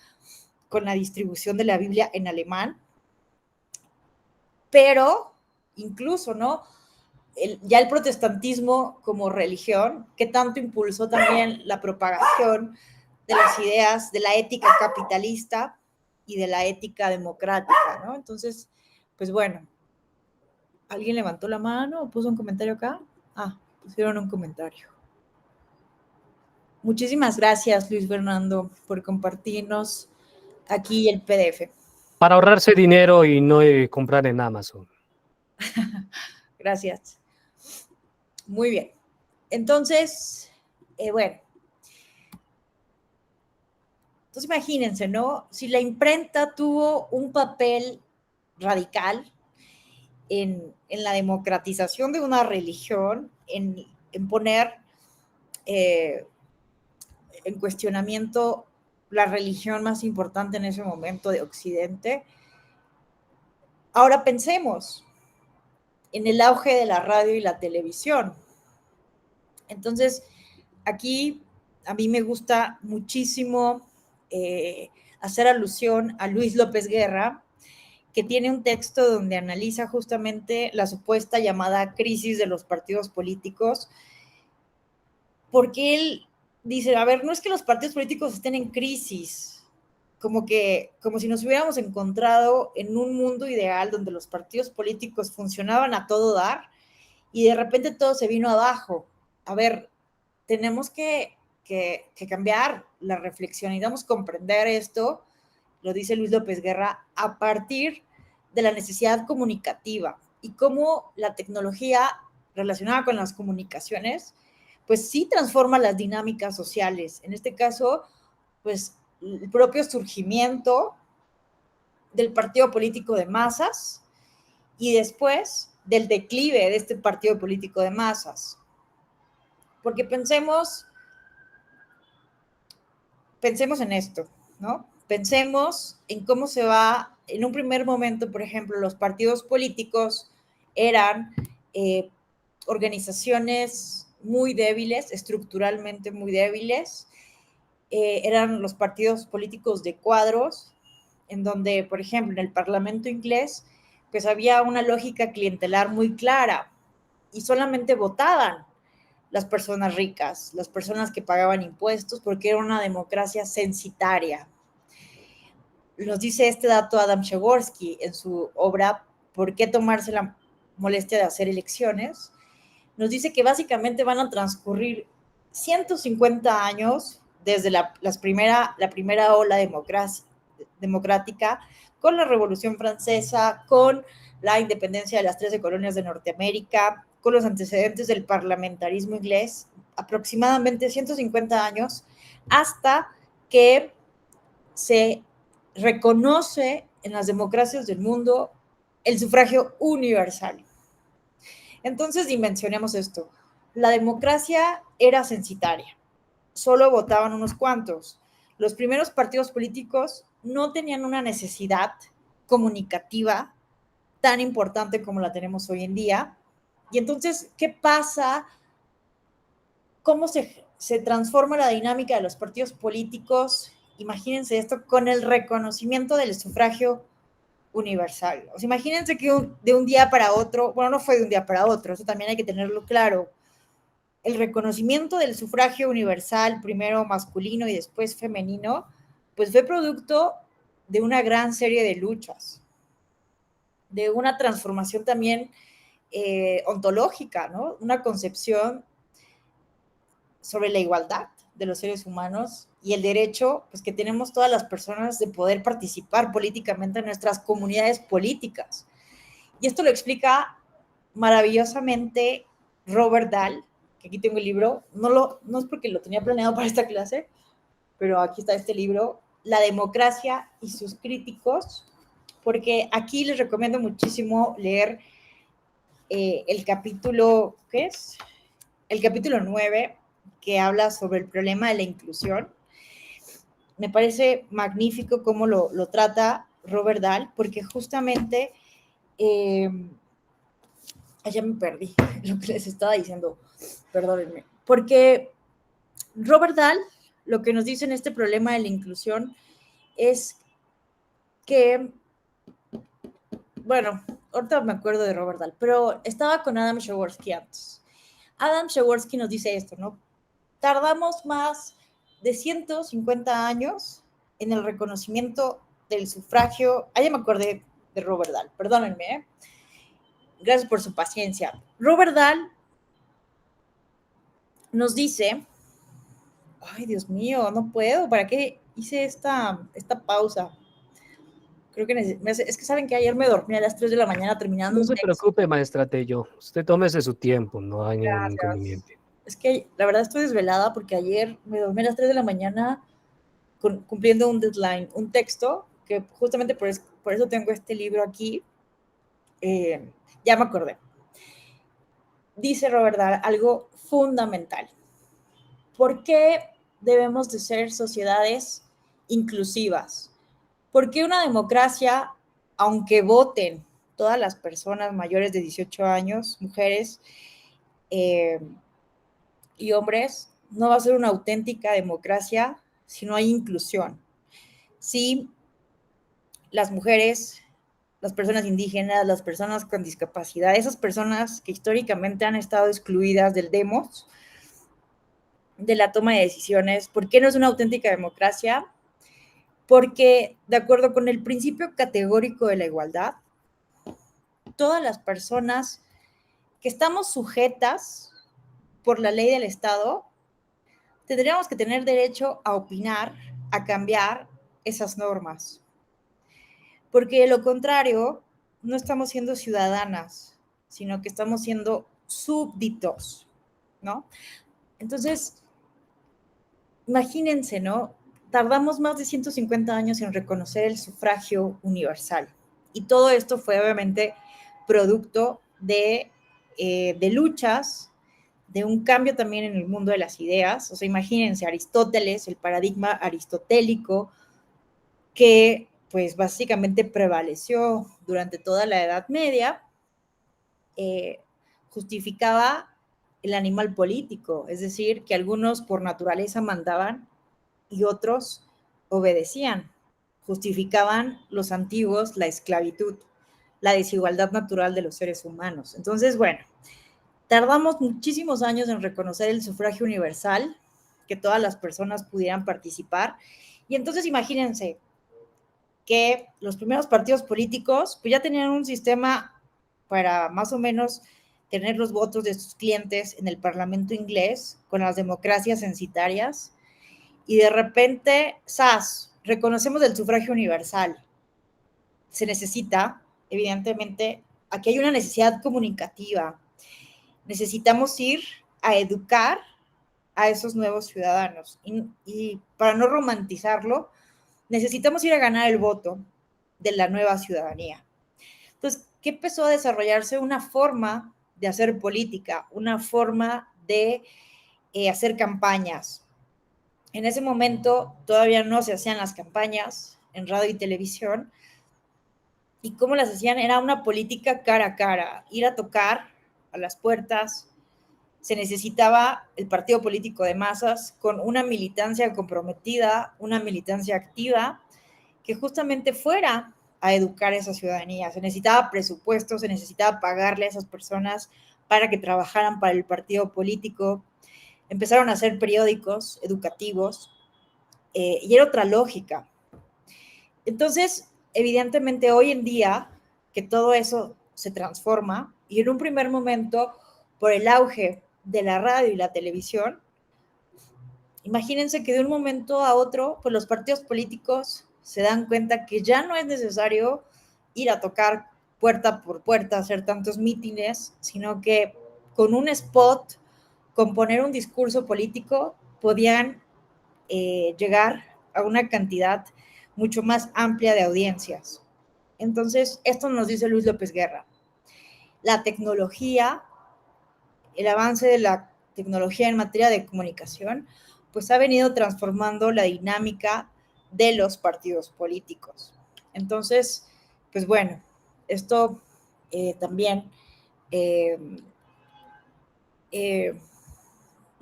con la distribución de la Biblia en alemán, pero incluso, ¿no? Ya el protestantismo como religión, que tanto impulsó también la propagación de las ideas de la ética capitalista y de la ética democrática, ¿no? Entonces, pues bueno, ¿alguien levantó la mano o puso un comentario acá? Ah, pusieron un comentario. Muchísimas gracias, Luis Fernando, por compartirnos aquí el PDF. Para ahorrarse dinero y no comprar en Amazon. Gracias. Muy bien. Entonces, bueno. Entonces imagínense, ¿no? Si la imprenta tuvo un papel radical en la democratización de una religión, en poner en cuestionamiento la religión más importante en ese momento de Occidente, ahora pensemos en el auge de la radio y la televisión. Entonces, aquí a mí me gusta muchísimo hacer alusión a Luis López Guerra, que tiene un texto donde analiza justamente la supuesta llamada crisis de los partidos políticos, porque él dice, a ver, no es que los partidos políticos estén en crisis, como si nos hubiéramos encontrado en un mundo ideal donde los partidos políticos funcionaban a todo dar y de repente todo se vino abajo. A ver, tenemos que cambiar la reflexión y debemos comprender esto, lo dice Luis López Guerra, a partir de la necesidad comunicativa y cómo la tecnología relacionada con las comunicaciones, pues sí transforma las dinámicas sociales. En este caso, pues el propio surgimiento del partido político de masas y después del declive de este partido político de masas. Porque pensemos en esto, ¿no? Pensemos en cómo se va, en un primer momento, por ejemplo, los partidos políticos eran organizaciones muy débiles, estructuralmente muy débiles, eran los partidos políticos de cuadros, en donde, por ejemplo, en el Parlamento inglés, pues había una lógica clientelar muy clara y solamente votaban las personas ricas, las personas que pagaban impuestos, porque era una democracia censitaria. Nos dice este dato Adam Przeworski en su obra ¿Por qué tomarse la molestia de hacer elecciones? Nos dice que básicamente van a transcurrir 150 años desde la primera ola democrática, con la Revolución Francesa, con la independencia de las 13 colonias de Norteamérica, con los antecedentes del parlamentarismo inglés, aproximadamente 150 años, hasta que se reconoce en las democracias del mundo el sufragio universal. Entonces dimensionemos esto. La democracia era censitaria, solo votaban unos cuantos. Los primeros partidos políticos no tenían una necesidad comunicativa tan importante como la tenemos hoy en día. Y entonces, ¿qué pasa? ¿Cómo se transforma la dinámica de los partidos políticos? Imagínense esto con el reconocimiento del sufragio universal. O sea, imagínense que de un día para otro, bueno, no fue de un día para otro, eso también hay que tenerlo claro. El reconocimiento del sufragio universal, primero masculino y después femenino, pues fue producto de una gran serie de luchas, de una transformación también ontológica, ¿no? Una concepción sobre la igualdad de los seres humanos y el derecho pues, que tenemos todas las personas de poder participar políticamente en nuestras comunidades políticas. Y esto lo explica maravillosamente Robert Dahl que aquí tengo el libro, no es porque lo tenía planeado para esta clase, pero aquí está este libro, La democracia y sus críticos, porque aquí les recomiendo muchísimo leer el capítulo, ¿qué es? El capítulo 9, que habla sobre el problema de la inclusión. Me parece magnífico cómo lo trata Robert Dahl, porque justamente, ya me perdí lo que les estaba diciendo, perdónenme, porque Robert Dahl lo que nos dice en este problema de la inclusión es que, bueno, ahorita me acuerdo de Robert Dahl, pero estaba con Adam Przeworski antes. Adam Przeworski nos dice esto, ¿no? Tardamos más de 150 años en el reconocimiento del sufragio. Ah, ya me acordé de Robert Dahl, perdónenme, ¿eh? Gracias por su paciencia. Robert Dahl nos dice, ay, Dios mío, no puedo, ¿para qué hice esta pausa? Creo que es que saben que ayer me dormí a las 3 de la mañana terminando No un se texto. preocupe, maestra Tello. Usted tómese su tiempo, no hay ningún Gracias. inconveniente. Es que la verdad estoy desvelada porque ayer me dormí a las 3 de la mañana cumpliendo un deadline, un texto, que justamente por eso tengo este libro aquí. Ya me acordé. Dice Robert Dahl algo fundamental. ¿Por qué debemos de ser sociedades inclusivas? ¿Por qué una democracia, aunque voten todas las personas mayores de 18 años, mujeres y hombres, no va a ser una auténtica democracia si no hay inclusión? Si las mujeres, las personas indígenas, las personas con discapacidad, esas personas que históricamente han estado excluidas del demos, de la toma de decisiones, ¿por qué no es una auténtica democracia? Porque, de acuerdo con el principio categórico de la igualdad, todas las personas que estamos sujetas por la ley del Estado, tendríamos que tener derecho a opinar, a cambiar esas normas. Porque de lo contrario, no estamos siendo ciudadanas, sino que estamos siendo súbditos, ¿no? Entonces, imagínense, ¿no? Tardamos más de 150 años en reconocer el sufragio universal. Y todo esto fue obviamente producto de luchas, de un cambio también en el mundo de las ideas. O sea, imagínense, Aristóteles, el paradigma aristotélico, que pues básicamente prevaleció durante toda la Edad Media, justificaba el animal político, es decir, que algunos por naturaleza mandaban y otros obedecían. Justificaban los antiguos la esclavitud, la desigualdad natural de los seres humanos. Entonces, bueno, tardamos muchísimos años en reconocer el sufragio universal, que todas las personas pudieran participar. Y entonces imagínense que los primeros partidos políticos pues ya tenían un sistema para más o menos tener los votos de sus clientes en el Parlamento inglés con las democracias censitarias, y de repente, ¡zas!, reconocemos el sufragio universal. Se necesita, evidentemente, aquí hay una necesidad comunicativa. Necesitamos ir a educar a esos nuevos ciudadanos. Y para no romantizarlo, necesitamos ir a ganar el voto de la nueva ciudadanía. Entonces, ¿qué empezó a desarrollarse? Una forma de hacer política, una forma de hacer campañas. En ese momento todavía no se hacían las campañas en radio y televisión, y cómo las hacían era una política cara a cara, ir a tocar a las puertas. Se necesitaba el partido político de masas con una militancia comprometida, una militancia activa, que justamente fuera a educar a esa ciudadanía. Se necesitaba presupuesto, se necesitaba pagarle a esas personas para que trabajaran para el partido político. Empezaron a hacer periódicos educativos y era otra lógica. Entonces, evidentemente, hoy en día que todo eso se transforma, y en un primer momento, por el auge de la radio y la televisión, imagínense que de un momento a otro, pues los partidos políticos se dan cuenta que ya no es necesario ir a tocar puerta por puerta, hacer tantos mítines, sino que con un spot, componer un discurso político podían llegar a una cantidad mucho más amplia de audiencias. Entonces, esto nos dice Luis López Guerra. La tecnología, el avance de la tecnología en materia de comunicación, pues ha venido transformando la dinámica de los partidos políticos. Entonces, pues bueno, esto también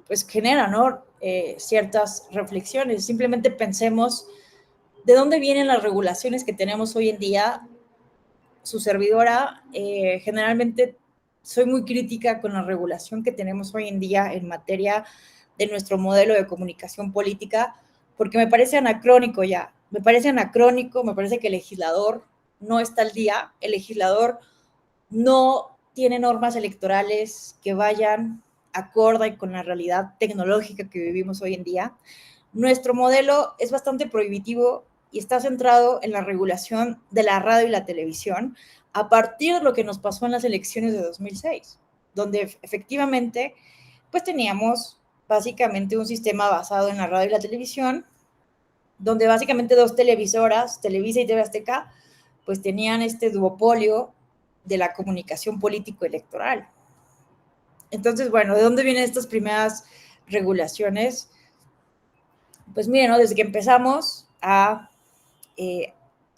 pues genera, ¿no? Ciertas reflexiones. Simplemente pensemos de dónde vienen las regulaciones que tenemos hoy en día. Su servidora, generalmente soy muy crítica con la regulación que tenemos hoy en día en materia de nuestro modelo de comunicación política, porque me parece anacrónico ya, me parece que el legislador no está al día, el legislador no tiene normas electorales que vayan acorde con la realidad tecnológica que vivimos hoy en día. Nuestro modelo es bastante prohibitivo y está centrado en la regulación de la radio y la televisión a partir de lo que nos pasó en las elecciones de 2006, donde efectivamente pues teníamos básicamente un sistema basado en la radio y la televisión, donde básicamente dos televisoras, Televisa y TV Azteca, pues tenían este duopolio de la comunicación político-electoral. Entonces, bueno, ¿de dónde vienen estas primeras regulaciones? Pues miren, ¿no? Desde que empezamos a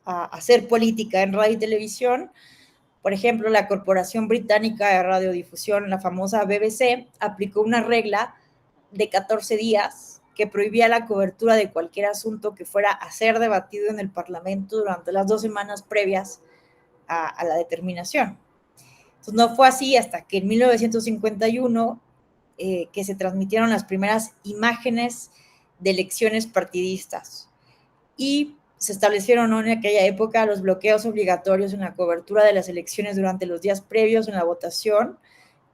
hacer política en radio y televisión, por ejemplo, la Corporación Británica de Radiodifusión, la famosa BBC, aplicó una regla de 14 días que prohibía la cobertura de cualquier asunto que fuera a ser debatido en el Parlamento durante las 2 semanas previas a la determinación. Entonces, no fue así hasta que en 1951 que se transmitieron las primeras imágenes de elecciones partidistas y se establecieron, ¿no?, en aquella época los bloqueos obligatorios en la cobertura de las elecciones durante los días previos en la votación,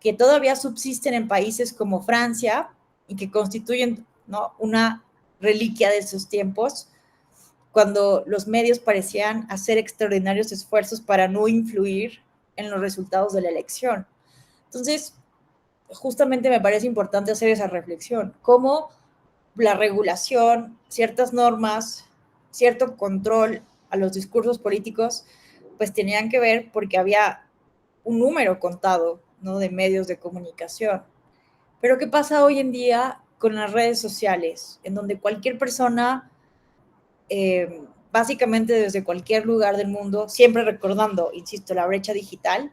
que todavía subsisten en países como Francia y que constituyen, ¿no?, una reliquia de esos tiempos, cuando los medios parecían hacer extraordinarios esfuerzos para no influir en los resultados de la elección. Entonces, justamente me parece importante hacer esa reflexión, cómo la regulación, ciertas normas, cierto control a los discursos políticos, pues tenían que ver porque había un número contado, ¿no?, de medios de comunicación. Pero ¿qué pasa hoy en día con las redes sociales, en donde cualquier persona, básicamente desde cualquier lugar del mundo, siempre recordando, insisto, la brecha digital,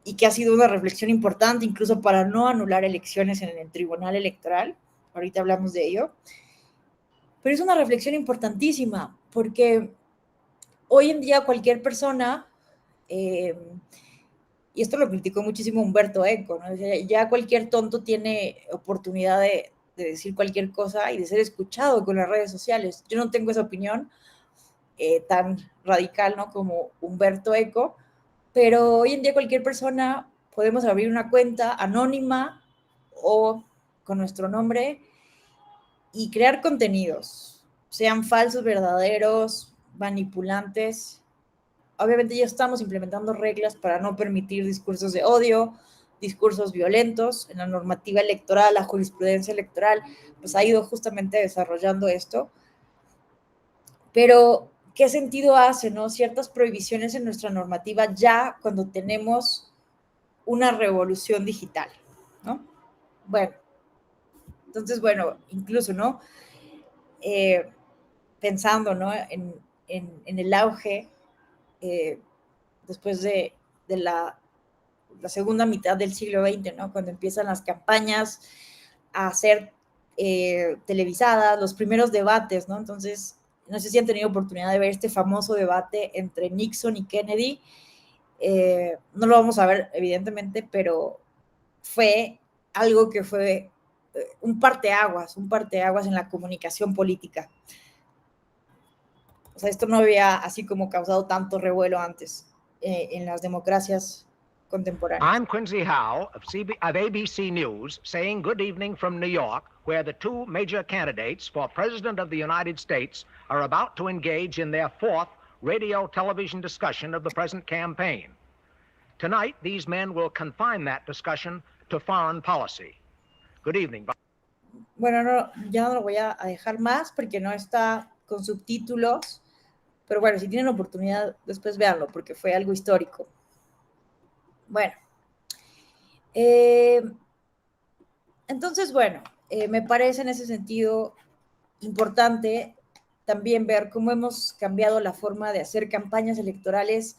y que ha sido una reflexión importante incluso para no anular elecciones en el Tribunal Electoral, ahorita hablamos de ello, pero es una reflexión importantísima, porque hoy en día cualquier persona, y esto lo criticó muchísimo Humberto Eco, ¿no? Ya cualquier tonto tiene oportunidad de decir cualquier cosa y de ser escuchado con las redes sociales. Yo no tengo esa opinión tan radical, ¿no?, como Humberto Eco, pero hoy en día cualquier persona podemos abrir una cuenta anónima o con nuestro nombre y crear contenidos, sean falsos, verdaderos, manipulantes. Obviamente ya estamos implementando reglas para no permitir discursos de odio, discursos violentos. En la normativa electoral, la jurisprudencia electoral, pues ha ido justamente desarrollando esto. Pero, ¿qué sentido hace, no?, ciertas prohibiciones en nuestra normativa ya cuando tenemos una revolución digital, ¿no? Bueno, entonces, bueno, incluso, ¿no?, pensando, ¿no?, en el auge después de la segunda mitad del siglo XX, ¿no?, cuando empiezan las campañas a ser televisadas, los primeros debates, ¿no? Entonces, no sé si han tenido oportunidad de ver este famoso debate entre Nixon y Kennedy. No lo vamos a ver, evidentemente, pero fue algo que fue un parteaguas en la comunicación política. O sea, esto no había así como causado tanto revuelo antes en las democracias contemporáneas. I'm Quincy Howe of ABC News saying good evening from New York, where the two major candidates for President of the United States are about to engage in their fourth radio-television discussion of the present campaign. Tonight, these men will confine that discussion to foreign policy. Good evening. Bueno, no, ya no lo voy a dejar más porque no está con subtítulos, pero bueno, si tienen oportunidad, después véanlo porque fue algo histórico. Bueno, entonces, bueno, me parece en ese sentido importante también ver cómo hemos cambiado la forma de hacer campañas electorales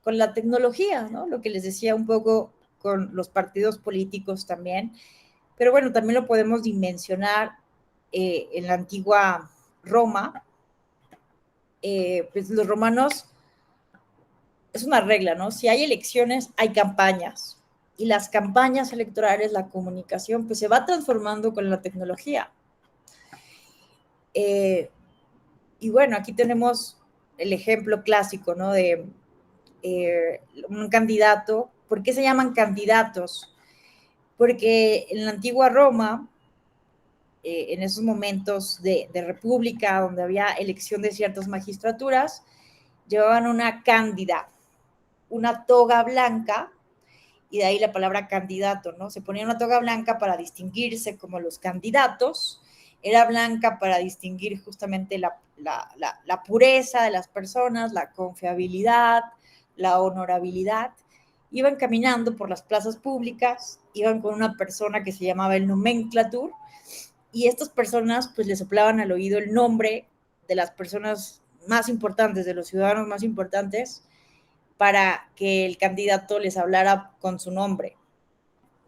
con la tecnología, ¿no? Lo que les decía un poco con los partidos políticos también. Pero bueno, también lo podemos dimensionar en la antigua Roma. Pues los romanos, es una regla, ¿no? Si hay elecciones, hay campañas. Y las campañas electorales, la comunicación, pues se va transformando con la tecnología. Y bueno, aquí tenemos el ejemplo clásico, ¿no? De un candidato. ¿Por qué se llaman candidatos? Porque en la antigua Roma, en esos momentos de república, donde había elección de ciertas magistraturas, llevaban una cándida, una toga blanca, y de ahí la palabra candidato, ¿no? Se ponía una toga blanca para distinguirse como los candidatos, era blanca para distinguir justamente la pureza de las personas, la confiabilidad, la honorabilidad. Iban caminando por las plazas públicas, iban con una persona que se llamaba el nomenclator, y estas personas pues le soplaban al oído el nombre de las personas más importantes, de los ciudadanos más importantes, para que el candidato les hablara con su nombre.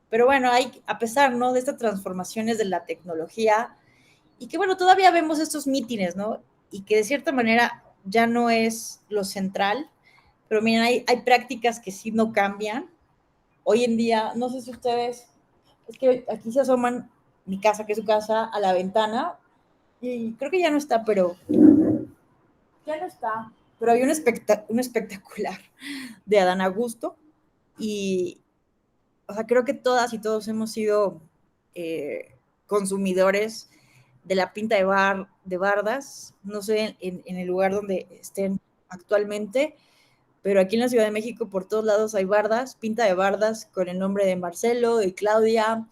Pero bueno, a pesar, ¿no?, de estas transformaciones de la tecnología, y que bueno, todavía vemos estos mítines, ¿no?, y que de cierta manera ya no es lo central, pero miren, hay prácticas que sí no cambian. Hoy en día, no sé si ustedes, es que aquí se asoman mi casa, que es su casa, a la ventana, y creo que ya no está, pero había un espectacular de Adán Augusto, y o sea, creo que todas y todos hemos sido consumidores de la pinta de bardas, no sé en el lugar donde estén actualmente, pero aquí en la Ciudad de México por todos lados hay bardas, pinta de bardas con el nombre de Marcelo, de Claudia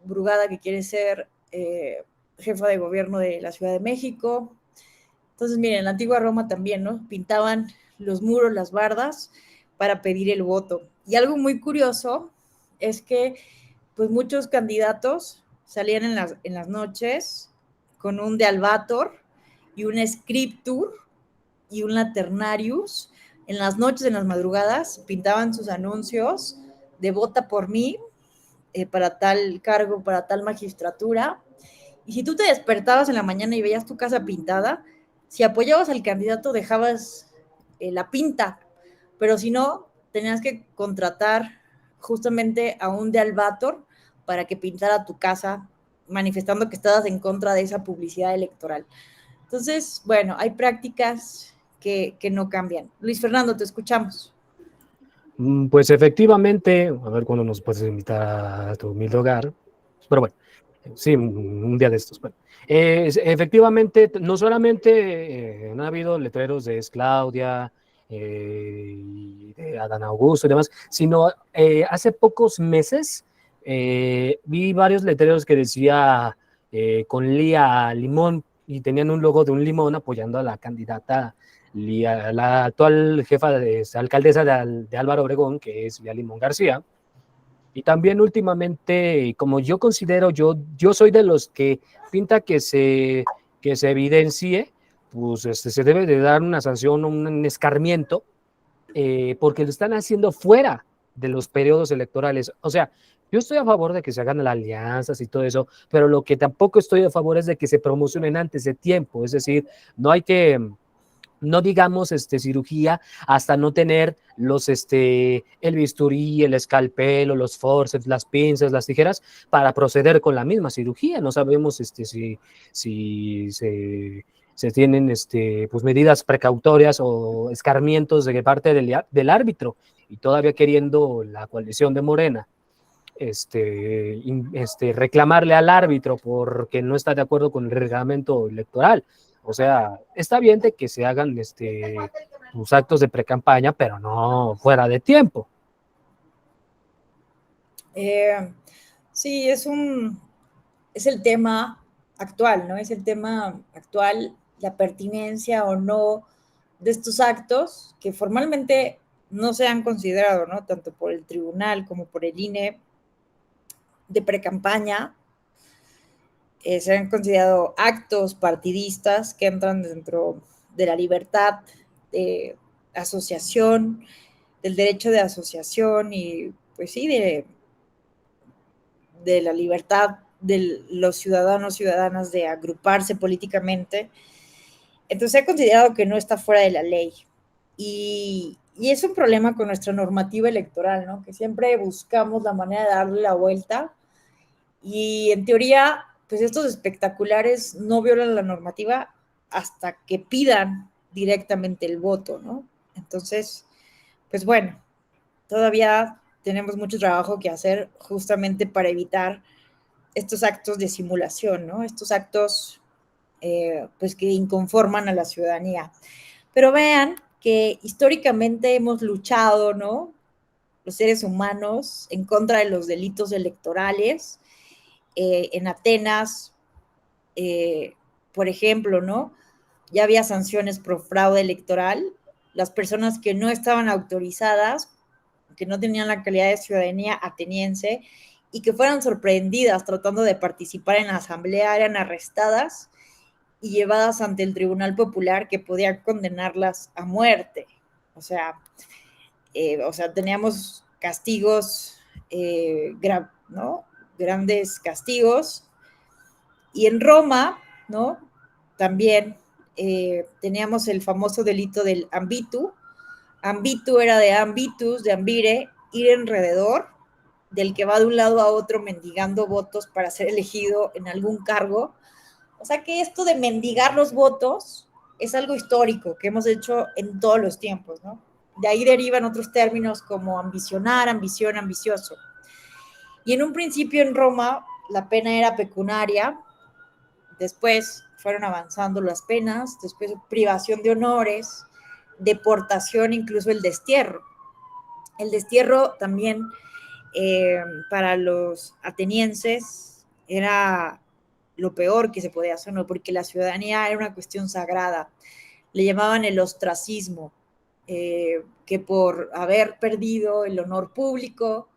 Brugada, que quiere ser jefa de gobierno de la Ciudad de México. Entonces, miren, en la antigua Roma también, ¿no? Pintaban los muros, las bardas, para pedir el voto. Y algo muy curioso es que, pues, muchos candidatos salían en las noches con un dealbator y un scriptur y un laternarius. En las noches, en las madrugadas, pintaban sus anuncios de vota por mí, para tal cargo, para tal magistratura. Y si tú te despertabas en la mañana y veías tu casa pintada, si apoyabas al candidato dejabas la pinta, pero si no, tenías que contratar justamente a un dealbator para que pintara tu casa, manifestando que estabas en contra de esa publicidad electoral. Entonces, bueno, hay prácticas que no cambian. Luis Fernando, te escuchamos. Pues efectivamente, a ver cuándo nos puedes invitar a tu humilde hogar, pero bueno, sí, un día de estos. Bueno. Efectivamente, no solamente han habido letreros de Es Claudia, y de Adán Augusto y demás, sino hace pocos meses vi varios letreros que decía con Lía Limón, y tenían un logo de un limón apoyando a la candidata Lía, la actual jefa alcaldesa de Álvaro Obregón, que es Lía Limón García. Y también últimamente, como yo considero, yo soy de los que pinta que se evidencie, pues se debe de dar una sanción, un escarmiento, porque lo están haciendo fuera de los periodos electorales. O sea, yo estoy a favor de que se hagan las alianzas y todo eso, pero lo que tampoco estoy a favor es de que se promocionen antes de tiempo. Es decir, no digamos cirugía hasta no tener el bisturí, el escalpelo, los forceps, las pinzas, las tijeras para proceder con la misma cirugía. No sabemos si se tienen pues medidas precautorias o escarmientos de parte del árbitro, y todavía queriendo la coalición de Morena reclamarle al árbitro porque no está de acuerdo con el reglamento electoral. O sea, está bien de que se hagan los actos de precampaña, pero no fuera de tiempo. Sí, es el tema actual, ¿no? Es el tema actual, la pertinencia o no de estos actos que formalmente no se han considerado, ¿no? Tanto por el tribunal como por el INE de precampaña, se han considerado actos partidistas que entran dentro de la libertad de asociación, del derecho de asociación y, pues sí, de la libertad de los ciudadanos y ciudadanas de agruparse políticamente. Entonces se ha considerado que no está fuera de la ley. Y es un problema con nuestra normativa electoral, ¿no? Que siempre buscamos la manera de darle la vuelta y en teoría, pues estos espectaculares no violan la normativa hasta que pidan directamente el voto, ¿no? Entonces, pues bueno, todavía tenemos mucho trabajo que hacer justamente para evitar estos actos de simulación, ¿no? Estos actos pues que inconforman a la ciudadanía. Pero vean que históricamente hemos luchado, ¿no? Los seres humanos en contra de los delitos electorales. En Atenas, por ejemplo, ¿no? Ya había sanciones por fraude electoral. Las personas que no estaban autorizadas, que no tenían la calidad de ciudadanía ateniense y que fueran sorprendidas tratando de participar en la asamblea eran arrestadas y llevadas ante el Tribunal Popular que podía condenarlas a muerte. O sea, teníamos castigos, ¿no? Grandes castigos. Y en Roma, ¿no? También teníamos el famoso delito del ambitu. Ambitu era de ambitus, de ambire, ir alrededor, del que va de un lado a otro mendigando votos para ser elegido en algún cargo. O sea que esto de mendigar los votos es algo histórico que hemos hecho en todos los tiempos, ¿no? De ahí derivan otros términos como ambicionar, ambición, ambicioso. Y en un principio en Roma la pena era pecuniaria, después fueron avanzando las penas, después privación de honores, deportación, incluso el destierro. El destierro también para los atenienses era lo peor que se podía hacer, ¿no? Porque la ciudadanía era una cuestión sagrada. Le llamaban el ostracismo, que por haber perdido el honor público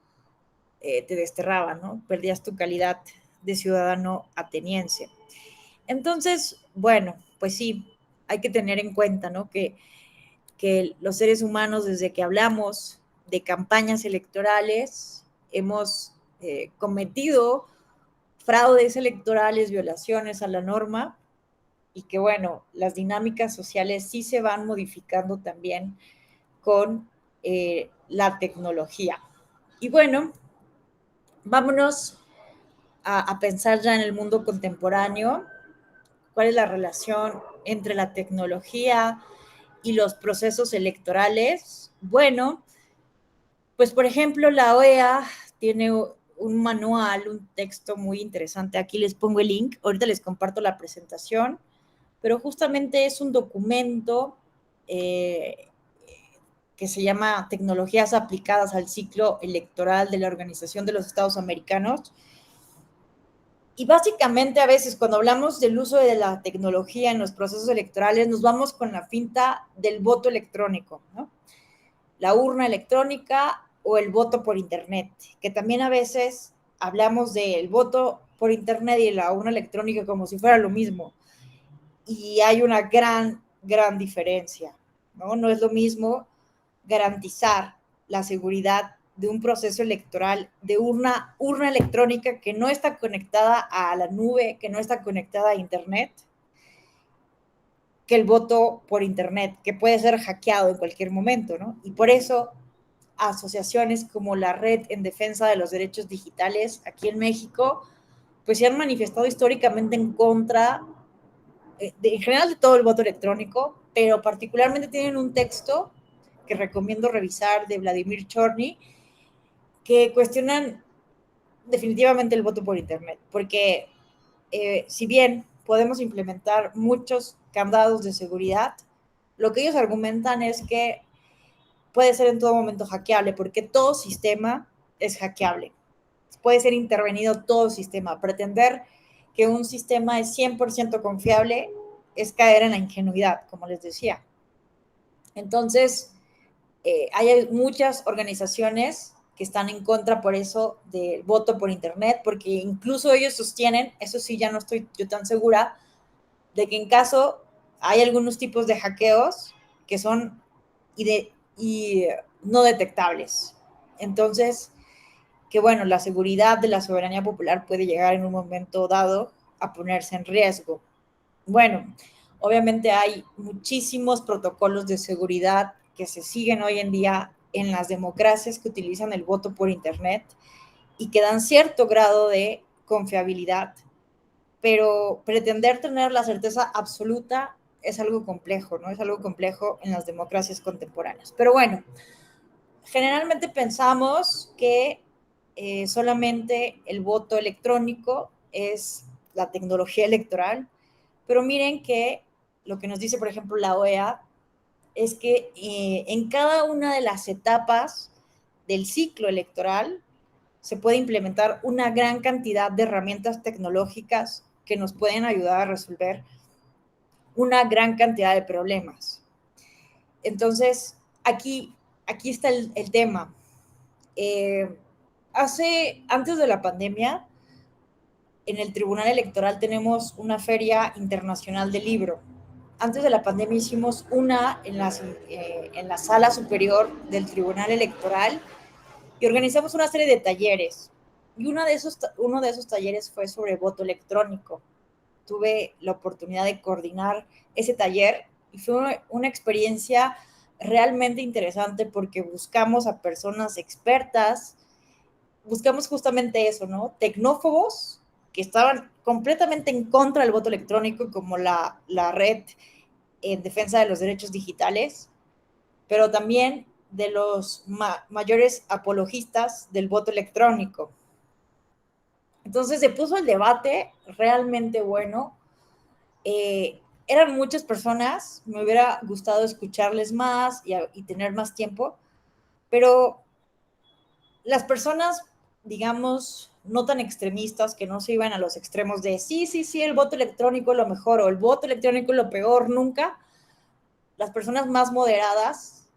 te desterraban, ¿no? Perdías tu calidad de ciudadano ateniense. Entonces, bueno, pues sí, hay que tener en cuenta, ¿no? Que los seres humanos, desde que hablamos de campañas electorales, hemos cometido fraudes electorales, violaciones a la norma, y que bueno, las dinámicas sociales sí se van modificando también con la tecnología. Y bueno, vámonos a pensar ya en el mundo contemporáneo, cuál es la relación entre la tecnología y los procesos electorales. Bueno, pues por ejemplo la OEA tiene un manual, un texto muy interesante. Aquí les pongo el link, ahorita les comparto la presentación, pero justamente es un documento que se llama Tecnologías aplicadas al ciclo electoral de la Organización de los Estados Americanos. Y básicamente a veces cuando hablamos del uso de la tecnología en los procesos electorales nos vamos con la finta del voto electrónico, ¿no? La urna electrónica o el voto por internet, que también a veces hablamos del voto por internet y la urna electrónica como si fuera lo mismo. Y hay una gran diferencia, ¿no? No es lo mismo garantizar la seguridad de un proceso electoral, de una urna electrónica que no está conectada a la nube, que no está conectada a internet, que el voto por internet, que puede ser hackeado en cualquier momento, ¿no? Y por eso asociaciones como la Red en Defensa de los Derechos Digitales aquí en México, pues se han manifestado históricamente en contra, en general de todo el voto electrónico, pero particularmente tienen un texto que recomiendo revisar de Vladimir Chorny, que cuestionan definitivamente el voto por internet, porque si bien podemos implementar muchos candados de seguridad, lo que ellos argumentan es que puede ser en todo momento hackeable, porque todo sistema es hackeable. puede ser intervenido todo el sistema. Pretender que un sistema es 100% confiable es caer en la ingenuidad, como les decía. Entonces, hay muchas organizaciones que están en contra por eso del voto por internet, porque incluso ellos sostienen, eso sí ya no estoy yo tan segura, de que en caso hay algunos tipos de hackeos que son y no detectables. Entonces, que bueno, la seguridad de la soberanía popular puede llegar en un momento dado a ponerse en riesgo. Bueno, obviamente hay muchísimos protocolos de seguridad que se siguen hoy en día en las democracias que utilizan el voto por internet y que dan cierto grado de confiabilidad, pero pretender tener la certeza absoluta es algo complejo, ¿no? Es algo complejo en las democracias contemporáneas. Pero bueno, generalmente pensamos que solamente el voto electrónico es la tecnología electoral, pero miren que lo que nos dice, por ejemplo, la OEA es que en cada una de las etapas del ciclo electoral se puede implementar una gran cantidad de herramientas tecnológicas que nos pueden ayudar a resolver una gran cantidad de problemas. Entonces, aquí está el tema. Antes de la pandemia, en el Tribunal Electoral tenemos una feria internacional del libro. Antes de la pandemia hicimos una en la sala superior del Tribunal Electoral y organizamos una serie de talleres. Y uno de esos talleres fue sobre voto electrónico. Tuve la oportunidad de coordinar ese taller y fue una experiencia realmente interesante porque buscamos a personas expertas, buscamos justamente eso, ¿no? Tecnófobos que estaban completamente en contra del voto electrónico, como la red en defensa de los derechos digitales, pero también de los mayores apologistas del voto electrónico. Entonces se puso el debate realmente bueno. Eran muchas personas, me hubiera gustado escucharles más y tener más tiempo, pero las personas, digamos, no tan extremistas, que no se iban a los extremos de sí, el voto electrónico es lo mejor o el voto electrónico es lo peor, nunca. Las personas más moderadas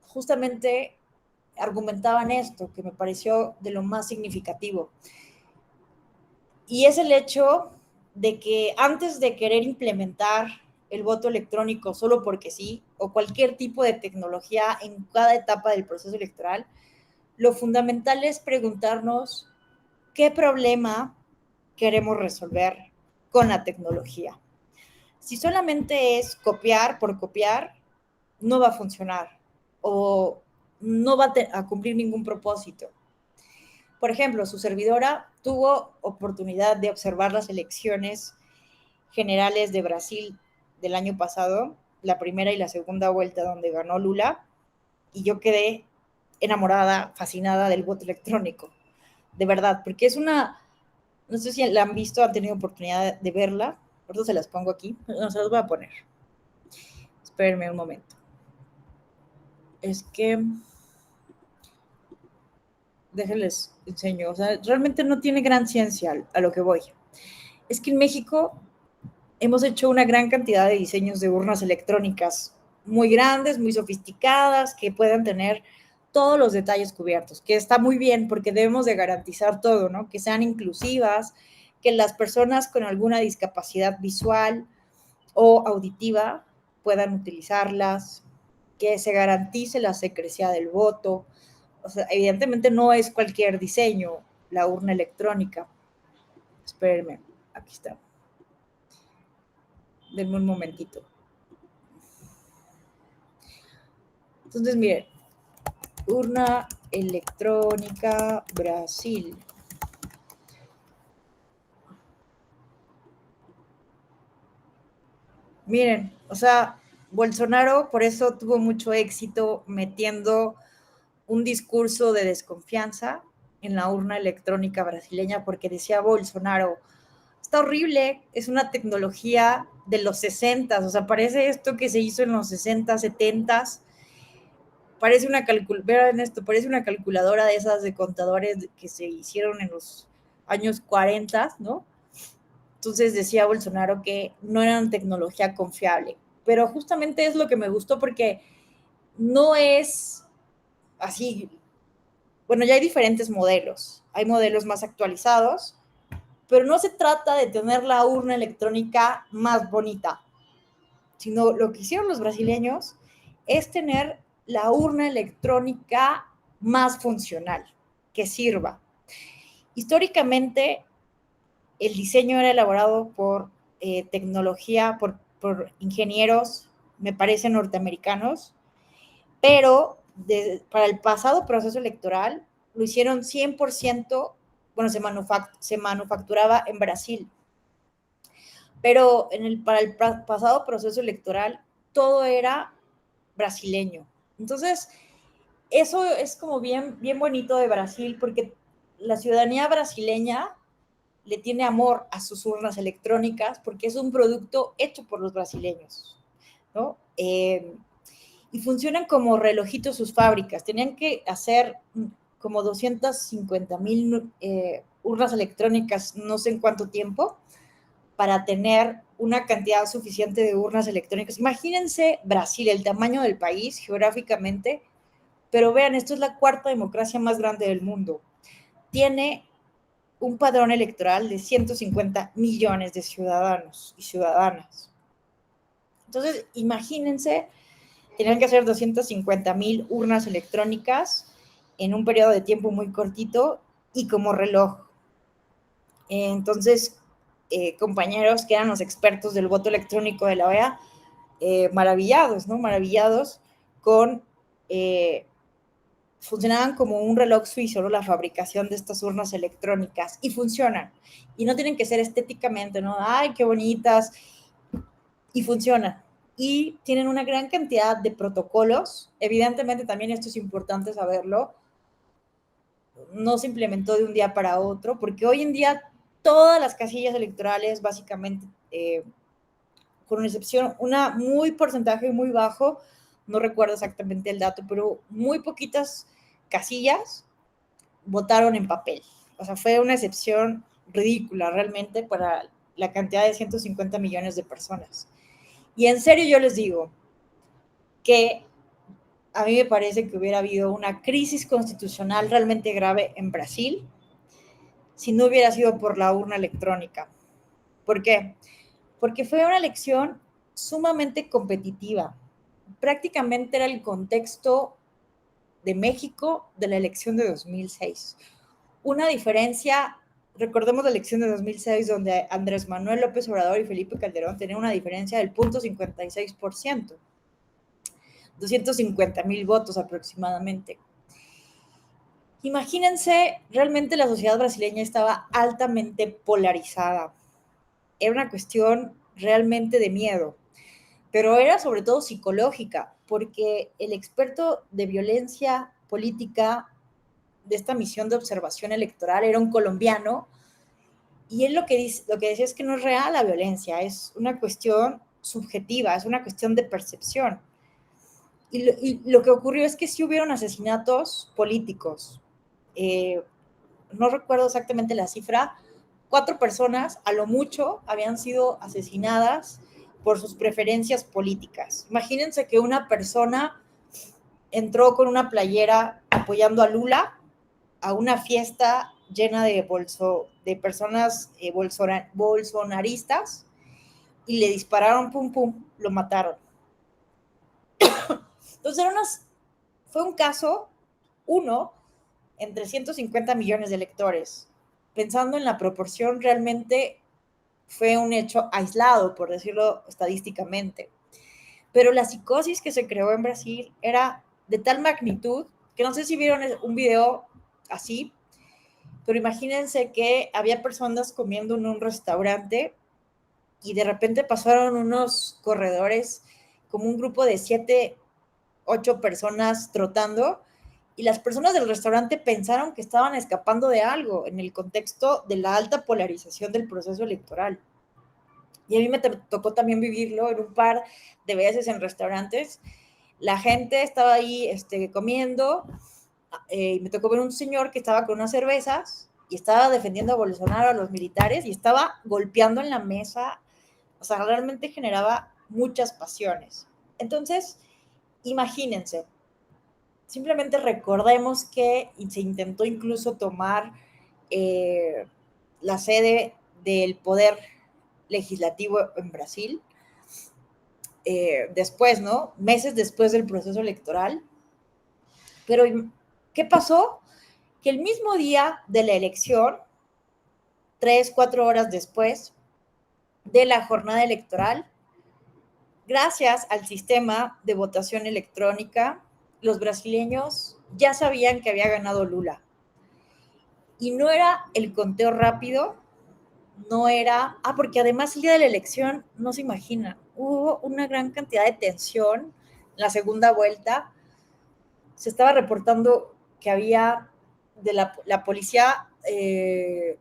justamente argumentaban esto, que me pareció de lo más significativo. Y es el hecho de que antes de querer implementar el voto electrónico solo porque sí, o cualquier tipo de tecnología en cada etapa del proceso electoral, lo fundamental es preguntarnos qué problema queremos resolver con la tecnología. Si solamente es copiar por copiar, no va a funcionar o no va a cumplir ningún propósito. Por ejemplo, su servidora tuvo oportunidad de observar las elecciones generales de Brasil del año pasado, la primera y la segunda vuelta donde ganó Lula, y yo quedé enamorada, fascinada del voto electrónico, de verdad, porque es una, no sé si la han visto, han tenido oportunidad de verla, por eso se las pongo aquí, no se las voy a poner. Espérenme un momento. Es que déjenles enseño, o sea, realmente no tiene gran ciencia a lo que voy. Es que en México hemos hecho una gran cantidad de diseños de urnas electrónicas muy grandes, muy sofisticadas, que puedan tener todos los detalles cubiertos, que está muy bien porque debemos de garantizar todo, ¿no? Que sean inclusivas, que las personas con alguna discapacidad visual o auditiva puedan utilizarlas, que se garantice la secrecía del voto. O sea, evidentemente no es cualquier diseño la urna electrónica. Espérenme, aquí está. Denme un momentito. Entonces, miren, urna electrónica Brasil. Miren, o sea, Bolsonaro por eso tuvo mucho éxito metiendo un discurso de desconfianza en la urna electrónica brasileña, porque decía Bolsonaro, está horrible, es una tecnología de los 60, o sea, parece esto que se hizo en los 60, 70, parece vean esto, parece una calculadora de esas de contadores que se hicieron en los años 40, ¿no? Entonces decía Bolsonaro que no era una tecnología confiable, pero justamente es lo que me gustó porque no es así. Bueno, ya hay diferentes modelos, hay modelos más actualizados, pero no se trata de tener la urna electrónica más bonita, sino lo que hicieron los brasileños es tener la urna electrónica más funcional, que sirva. Históricamente, el diseño era elaborado por tecnología, por ingenieros, me parece norteamericanos, pero para el pasado proceso electoral lo hicieron 100%, bueno, se manufacturaba en Brasil, pero para el pasado proceso electoral todo era brasileño. Entonces, eso es como bien, bien bonito de Brasil, porque la ciudadanía brasileña le tiene amor a sus urnas electrónicas, porque es un producto hecho por los brasileños, ¿no? Y funcionan como relojitos sus fábricas. Tenían que hacer como 250,000 urnas electrónicas, no sé en cuánto tiempo, para tener una cantidad suficiente de urnas electrónicas. Imagínense Brasil, el tamaño del país geográficamente, pero vean, esto es la cuarta democracia más grande del mundo. Tiene un padrón electoral de 150 millones de ciudadanos y ciudadanas. Entonces, imagínense, tenían que hacer 250,000 urnas electrónicas en un periodo de tiempo muy cortito y como reloj. Entonces, compañeros que eran los expertos del voto electrónico de la OEA, maravillados, ¿no? Maravillados con... funcionaban como un reloj suizo, ¿no? La fabricación de estas urnas electrónicas, y funcionan. Y no tienen que ser estéticamente, ¿no? ¡Ay, qué bonitas! Y funcionan. Y tienen una gran cantidad de protocolos. Evidentemente también esto es importante saberlo. No se implementó de un día para otro, porque hoy en día todas las casillas electorales, básicamente, con una excepción, una muy porcentaje muy bajo, no recuerdo exactamente el dato, pero muy poquitas casillas votaron en papel. O sea, fue una excepción ridícula realmente para la cantidad de 150 millones de personas. Y en serio yo les digo que a mí me parece que hubiera habido una crisis constitucional realmente grave en Brasil si no hubiera sido por la urna electrónica. ¿Por qué? Porque fue una elección sumamente competitiva. Prácticamente era el contexto de México de la elección de 2006. Una diferencia, recordemos la elección de 2006, donde Andrés Manuel López Obrador y Felipe Calderón tenían una diferencia del 0.56%, 250,000 votos aproximadamente. Imagínense, realmente la sociedad brasileña estaba altamente polarizada. Era una cuestión realmente de miedo, pero era sobre todo psicológica, porque el experto de violencia política de esta misión de observación electoral era un colombiano, y él lo que decía es que no es real la violencia, es una cuestión subjetiva, es una cuestión de percepción. Y lo que ocurrió es que sí hubieron asesinatos políticos. No recuerdo exactamente la cifra, 4 personas a lo mucho habían sido asesinadas por sus preferencias políticas. Imagínense que una persona entró con una playera apoyando a Lula a una fiesta llena de personas bolsonaristas, y le dispararon, pum, pum, lo mataron. Entonces fue un caso, uno entre 150 millones de electores. Pensando en la proporción, realmente fue un hecho aislado, por decirlo estadísticamente. Pero la psicosis que se creó en Brasil era de tal magnitud que no sé si vieron un video así, pero imagínense que había personas comiendo en un restaurante y de repente pasaron unos corredores, como un grupo de 7, 8 personas trotando, y las personas del restaurante pensaron que estaban escapando de algo en el contexto de la alta polarización del proceso electoral. Y a mí me tocó también vivirlo en un par de veces en restaurantes. La gente estaba ahí comiendo, y me tocó ver un señor que estaba con unas cervezas y estaba defendiendo a Bolsonaro, a los militares, y estaba golpeando en la mesa. O sea, realmente generaba muchas pasiones. Entonces, imagínense, simplemente recordemos que se intentó incluso tomar la sede del poder legislativo en Brasil, después, ¿no? Meses después del proceso electoral. Pero, ¿qué pasó? Que el mismo día de la elección, 3, 4 horas después de la jornada electoral, gracias al sistema de votación electrónica, los brasileños ya sabían que había ganado Lula. Y no era el conteo rápido, no era... porque además el día de la elección, no se imagina, hubo una gran cantidad de tensión en la segunda vuelta. Se estaba reportando que había de la policía de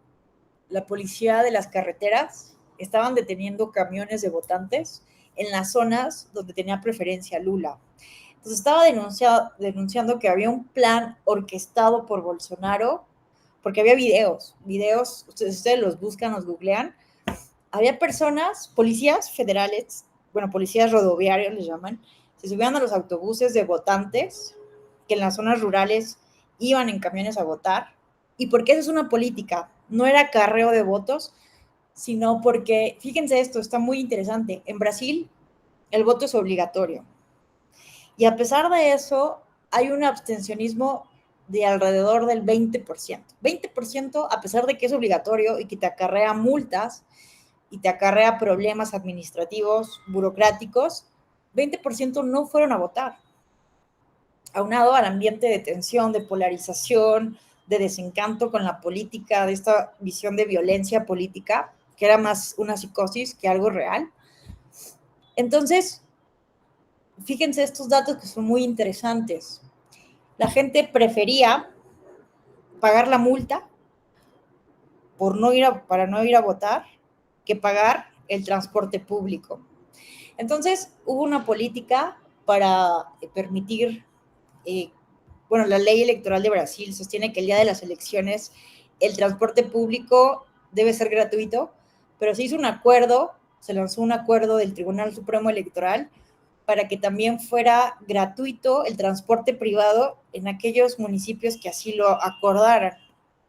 las carreteras, estaban deteniendo camiones de votantes en las zonas donde tenía preferencia Lula. Entonces estaba denunciando que había un plan orquestado por Bolsonaro, porque había videos, ustedes los buscan, los googlean, había personas, policías federales, bueno, policías rodoviarios les llaman, se subían a los autobuses de votantes que en las zonas rurales iban en camiones a votar, y porque esa es una política, no era acarreo de votos, sino porque, fíjense esto, está muy interesante, en Brasil el voto es obligatorio, y a pesar de eso hay un abstencionismo de alrededor del 20%. 20% a pesar de que es obligatorio y que te acarrea multas y te acarrea problemas administrativos, burocráticos, 20% no fueron a votar. Aunado al ambiente de tensión, de polarización, de desencanto con la política, de esta visión de violencia política, que era más una psicosis que algo real. Entonces, fíjense estos datos que son muy interesantes. La gente prefería pagar la multa para no ir a votar que pagar el transporte público. Entonces, hubo una política para permitir, la ley electoral de Brasil sostiene que el día de las elecciones el transporte público debe ser gratuito, pero se hizo un acuerdo, se lanzó un acuerdo del Tribunal Supremo Electoral para que también fuera gratuito el transporte privado en aquellos municipios que así lo acordaran.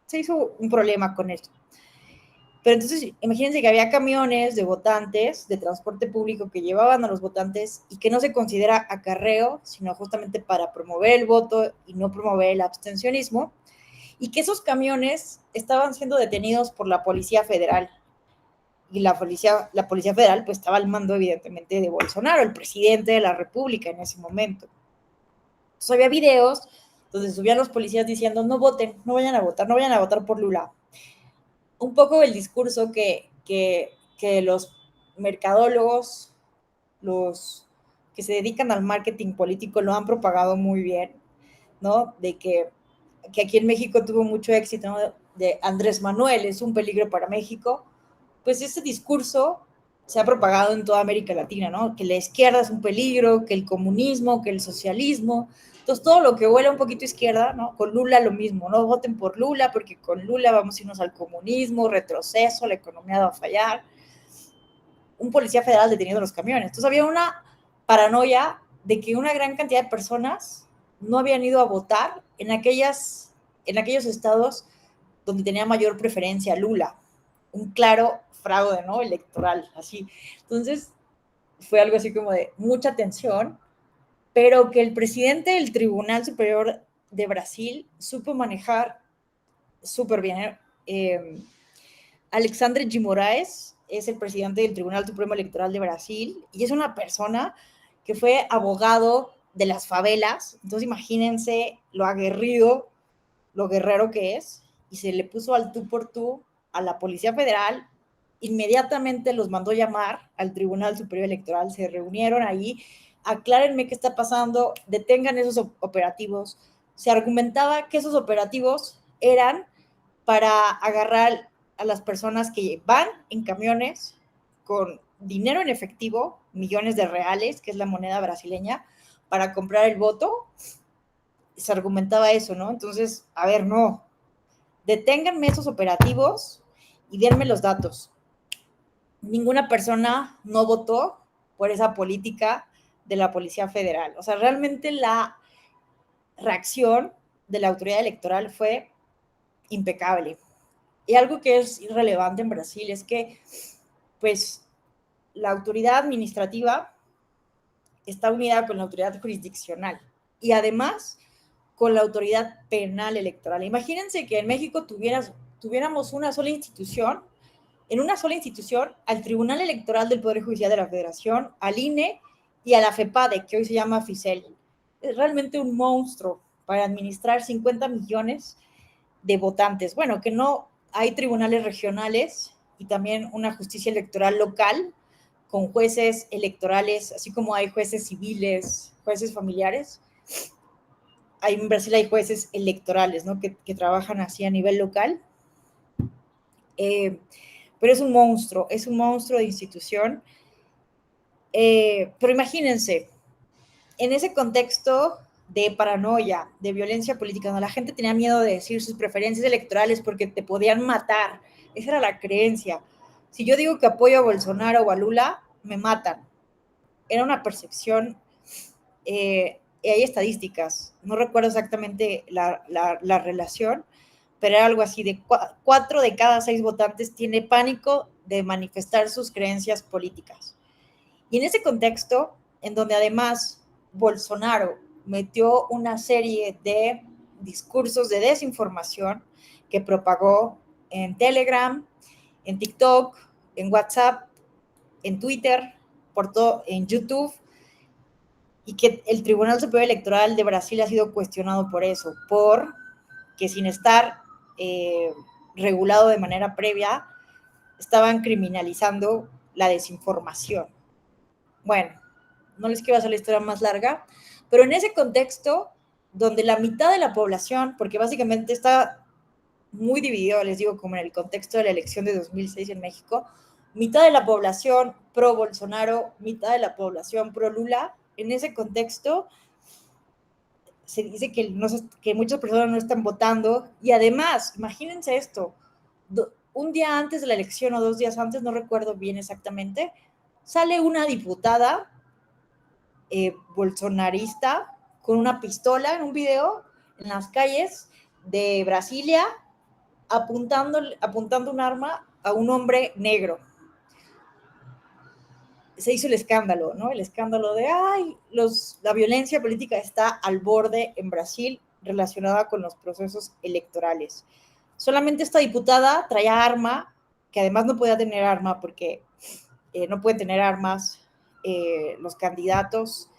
Se hizo un problema con esto. Pero entonces, imagínense que había camiones de votantes, de transporte público que llevaban a los votantes y que no se considera acarreo, sino justamente para promover el voto y no promover el abstencionismo, y que esos camiones estaban siendo detenidos por la Policía Federal. Y la policía federal pues estaba al mando evidentemente de Bolsonaro, el presidente de la República en ese momento. Entonces había videos donde subían los policías diciendo no voten, no vayan a votar por Lula. Un poco el discurso que los mercadólogos, los que se dedican al marketing político lo han propagado muy bien, ¿no? De que aquí en México tuvo mucho éxito, ¿no? De Andrés Manuel, es un peligro para México. Pues ese discurso se ha propagado en toda América Latina, ¿no? Que la izquierda es un peligro, que el comunismo, que el socialismo. Entonces, todo lo que huele un poquito a izquierda, ¿no? Con Lula lo mismo, no voten por Lula, porque con Lula vamos a irnos al comunismo, retroceso, la economía va a fallar. Un policía federal deteniendo los camiones. Entonces, había una paranoia de que una gran cantidad de personas no habían ido a votar en aquellos estados donde tenía mayor preferencia Lula. Un claro fraude, ¿no? Electoral, así. Entonces, fue algo así como de mucha tensión, pero que el presidente del Tribunal Superior de Brasil supo manejar súper bien. Alexandre de Moraes es el presidente del Tribunal Supremo Electoral de Brasil y es una persona que fue abogado de las favelas. Entonces, imagínense lo aguerrido, lo guerrero que es, y se le puso al tú por tú a la Policía Federal, inmediatamente los mandó llamar al Tribunal Superior Electoral, se reunieron ahí, aclárenme qué está pasando, detengan esos operativos. Se argumentaba que esos operativos eran para agarrar a las personas que van en camiones con dinero en efectivo, millones de reales, que es la moneda brasileña, para comprar el voto. Se argumentaba eso, ¿no? Entonces, a ver, no. Deténganme esos operativos y denme los datos. Ninguna persona no votó por esa política de la Policía Federal. O sea, realmente la reacción de la autoridad electoral fue impecable. Y algo que es irrelevante en Brasil es que, pues, la autoridad administrativa está unida con la autoridad jurisdiccional y además con la autoridad penal electoral. Imagínense que en México tuviéramos una sola institución, en una sola institución, al Tribunal Electoral del Poder Judicial de la Federación, al INE y a la FEPADE, que hoy se llama FICEL. Es realmente un monstruo para administrar 50 millones de votantes. Bueno, que no hay tribunales regionales y también una justicia electoral local con jueces electorales, así como hay jueces civiles, jueces familiares. En Brasil hay jueces electorales, ¿no? que trabajan así a nivel local. Pero es un monstruo de institución. Pero imagínense, en ese contexto de paranoia, de violencia política, donde la gente tenía miedo de decir sus preferencias electorales porque te podían matar, esa era la creencia. Si yo digo que apoyo a Bolsonaro o a Lula, me matan. Era una percepción, y hay estadísticas, no recuerdo exactamente la relación, pero era algo así, de 4 de cada 6 votantes tiene pánico de manifestar sus creencias políticas. Y en ese contexto, en donde además Bolsonaro metió una serie de discursos de desinformación que propagó en Telegram, en TikTok, en WhatsApp, en Twitter, por todo, en YouTube, y que el Tribunal Superior Electoral de Brasil ha sido cuestionado por eso, porque sin estar regulado de manera previa, estaban criminalizando la desinformación. Bueno, no les quiero hacer la historia más larga, pero en ese contexto, donde la mitad de la población, porque básicamente está muy dividido, les digo, como en el contexto de la elección de 2006 en México, mitad de la población pro Bolsonaro, mitad de la población pro Lula, en ese contexto se dice que muchas personas no están votando, y además, imagínense esto, un día antes de la elección o 2 días antes, no recuerdo bien exactamente, sale una diputada bolsonarista con una pistola en un video en las calles de Brasilia, apuntando un arma a un hombre negro. Se hizo el escándalo, ¿no? El escándalo de, la violencia política está al borde en Brasil relacionada con los procesos electorales. Solamente esta diputada traía arma, que además no podía tener arma porque no pueden tener armas los candidatos.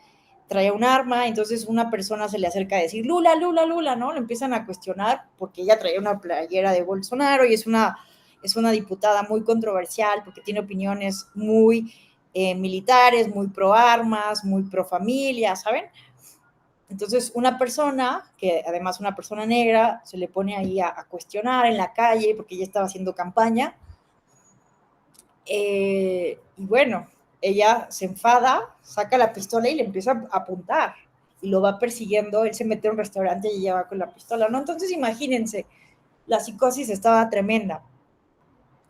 Traía un arma, entonces una persona se le acerca a decir, Lula, Lula, Lula, ¿no? Le empiezan a cuestionar porque ella traía una playera de Bolsonaro y es una diputada muy controversial porque tiene opiniones muy militares, muy pro armas, muy pro familia, ¿saben? Entonces una persona, que además una persona negra, se le pone ahí a cuestionar en la calle porque ella estaba haciendo campaña. Y bueno, ella se enfada, saca la pistola y le empieza a apuntar y lo va persiguiendo. Él se mete a un restaurante y ella va con la pistola, ¿no? Entonces imagínense, la psicosis estaba tremenda.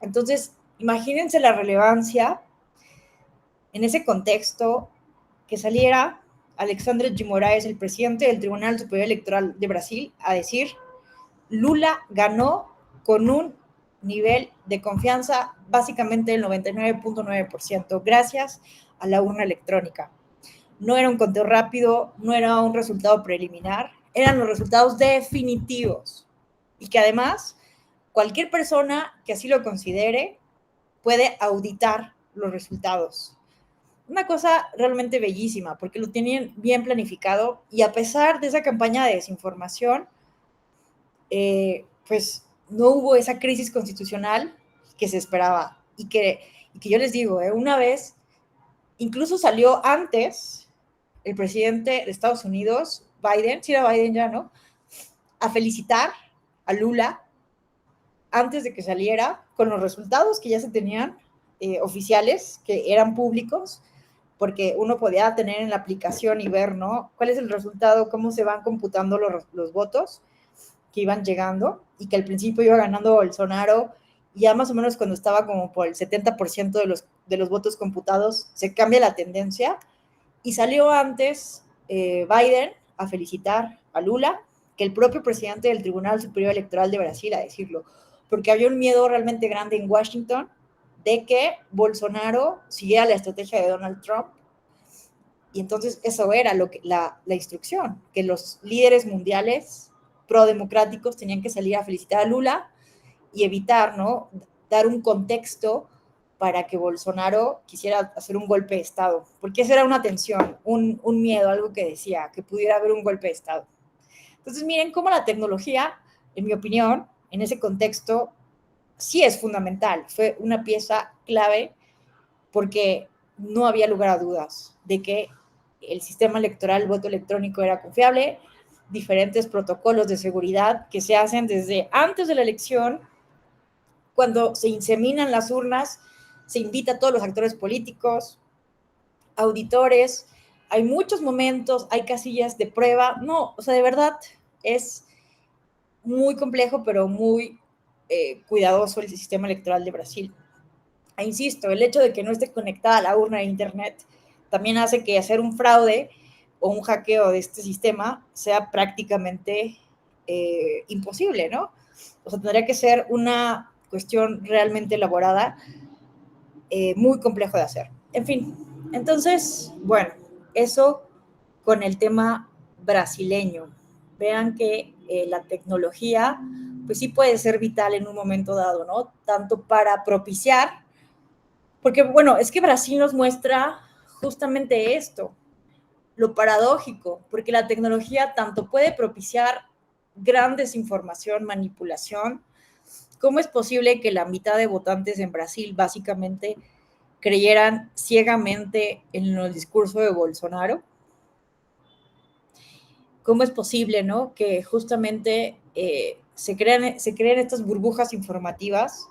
Entonces imagínense la relevancia en ese contexto que saliera Alexandre de Moraes, el presidente del Tribunal Superior Electoral de Brasil, a decir, Lula ganó con un nivel de confianza básicamente del 99.9%, gracias a la urna electrónica. No era un conteo rápido, no era un resultado preliminar, eran los resultados definitivos. Y que además, cualquier persona que así lo considere puede auditar los resultados. Una cosa realmente bellísima, porque lo tenían bien planificado, y a pesar de esa campaña de desinformación, pues no hubo esa crisis constitucional que se esperaba. Y que yo les digo, una vez, incluso salió antes el presidente de Estados Unidos, Biden, sí era Biden ya, ¿no?, a felicitar a Lula antes de que saliera, con los resultados que ya se tenían oficiales, que eran públicos, porque uno podía tener en la aplicación y ver, ¿no? ¿Cuál es el resultado? ¿Cómo se van computando los votos que iban llegando? Y que al principio iba ganando Bolsonaro, y ya más o menos cuando estaba como por el 70% de los votos computados, se cambia la tendencia, y salió antes Biden a felicitar a Lula que el propio presidente del Tribunal Superior Electoral de Brasil, a decirlo, porque había un miedo realmente grande en Washington de que Bolsonaro siguiera la estrategia de Donald Trump. Y entonces eso era la instrucción, que los líderes mundiales prodemocráticos tenían que salir a felicitar a Lula y evitar, ¿no?, dar un contexto para que Bolsonaro quisiera hacer un golpe de Estado, porque esa era una tensión, un miedo, algo que decía, que pudiera haber un golpe de Estado. Entonces, miren cómo la tecnología, en mi opinión, en ese contexto, sí es fundamental, fue una pieza clave, porque no había lugar a dudas de que el sistema electoral, el voto electrónico era confiable, diferentes protocolos de seguridad que se hacen desde antes de la elección, cuando se inseminan las urnas, se invita a todos los actores políticos, auditores, hay muchos momentos, hay casillas de prueba, no, o sea, de verdad es muy complejo, pero muy cuidadoso el sistema electoral de Brasil. E insisto, el hecho de que no esté conectada a la urna de internet también hace que hacer un fraude o un hackeo de este sistema sea prácticamente imposible, ¿no? O sea, tendría que ser una cuestión realmente elaborada, muy complejo de hacer. En fin, entonces, bueno, eso con el tema brasileño. Vean que la tecnología, pues sí puede ser vital en un momento dado, ¿no? Tanto para propiciar, porque bueno, es que Brasil nos muestra justamente esto, lo paradójico, porque la tecnología tanto puede propiciar gran desinformación, manipulación. ¿Cómo es posible que la mitad de votantes en Brasil básicamente creyeran ciegamente en el discurso de Bolsonaro? ¿Cómo es posible, no?, que justamente se creen estas burbujas informativas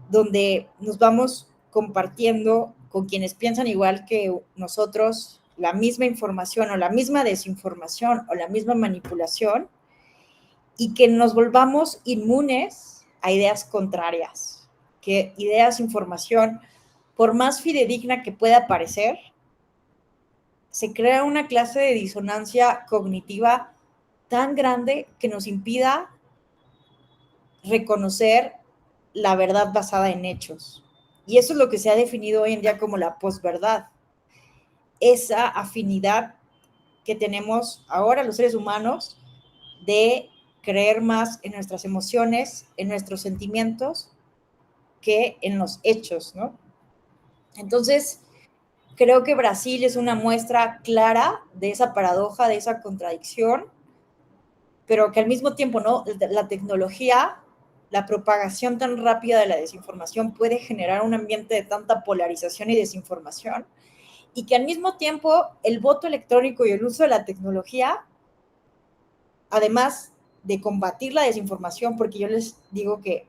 donde nos vamos compartiendo con quienes piensan igual que nosotros la misma información o la misma desinformación o la misma manipulación, y que nos volvamos inmunes a ideas contrarias, que ideas, información, por más fidedigna que pueda parecer, se crea una clase de disonancia cognitiva tan grande que nos impida reconocer la verdad basada en hechos. Y eso es lo que se ha definido hoy en día como la posverdad. Esa afinidad que tenemos ahora los seres humanos de creer más en nuestras emociones, en nuestros sentimientos, que en los hechos, ¿no? Entonces, creo que Brasil es una muestra clara de esa paradoja, de esa contradicción, pero que al mismo tiempo, ¿no?, la tecnología, la propagación tan rápida de la desinformación puede generar un ambiente de tanta polarización y desinformación, y que al mismo tiempo el voto electrónico y el uso de la tecnología, además de combatir la desinformación, porque yo les digo que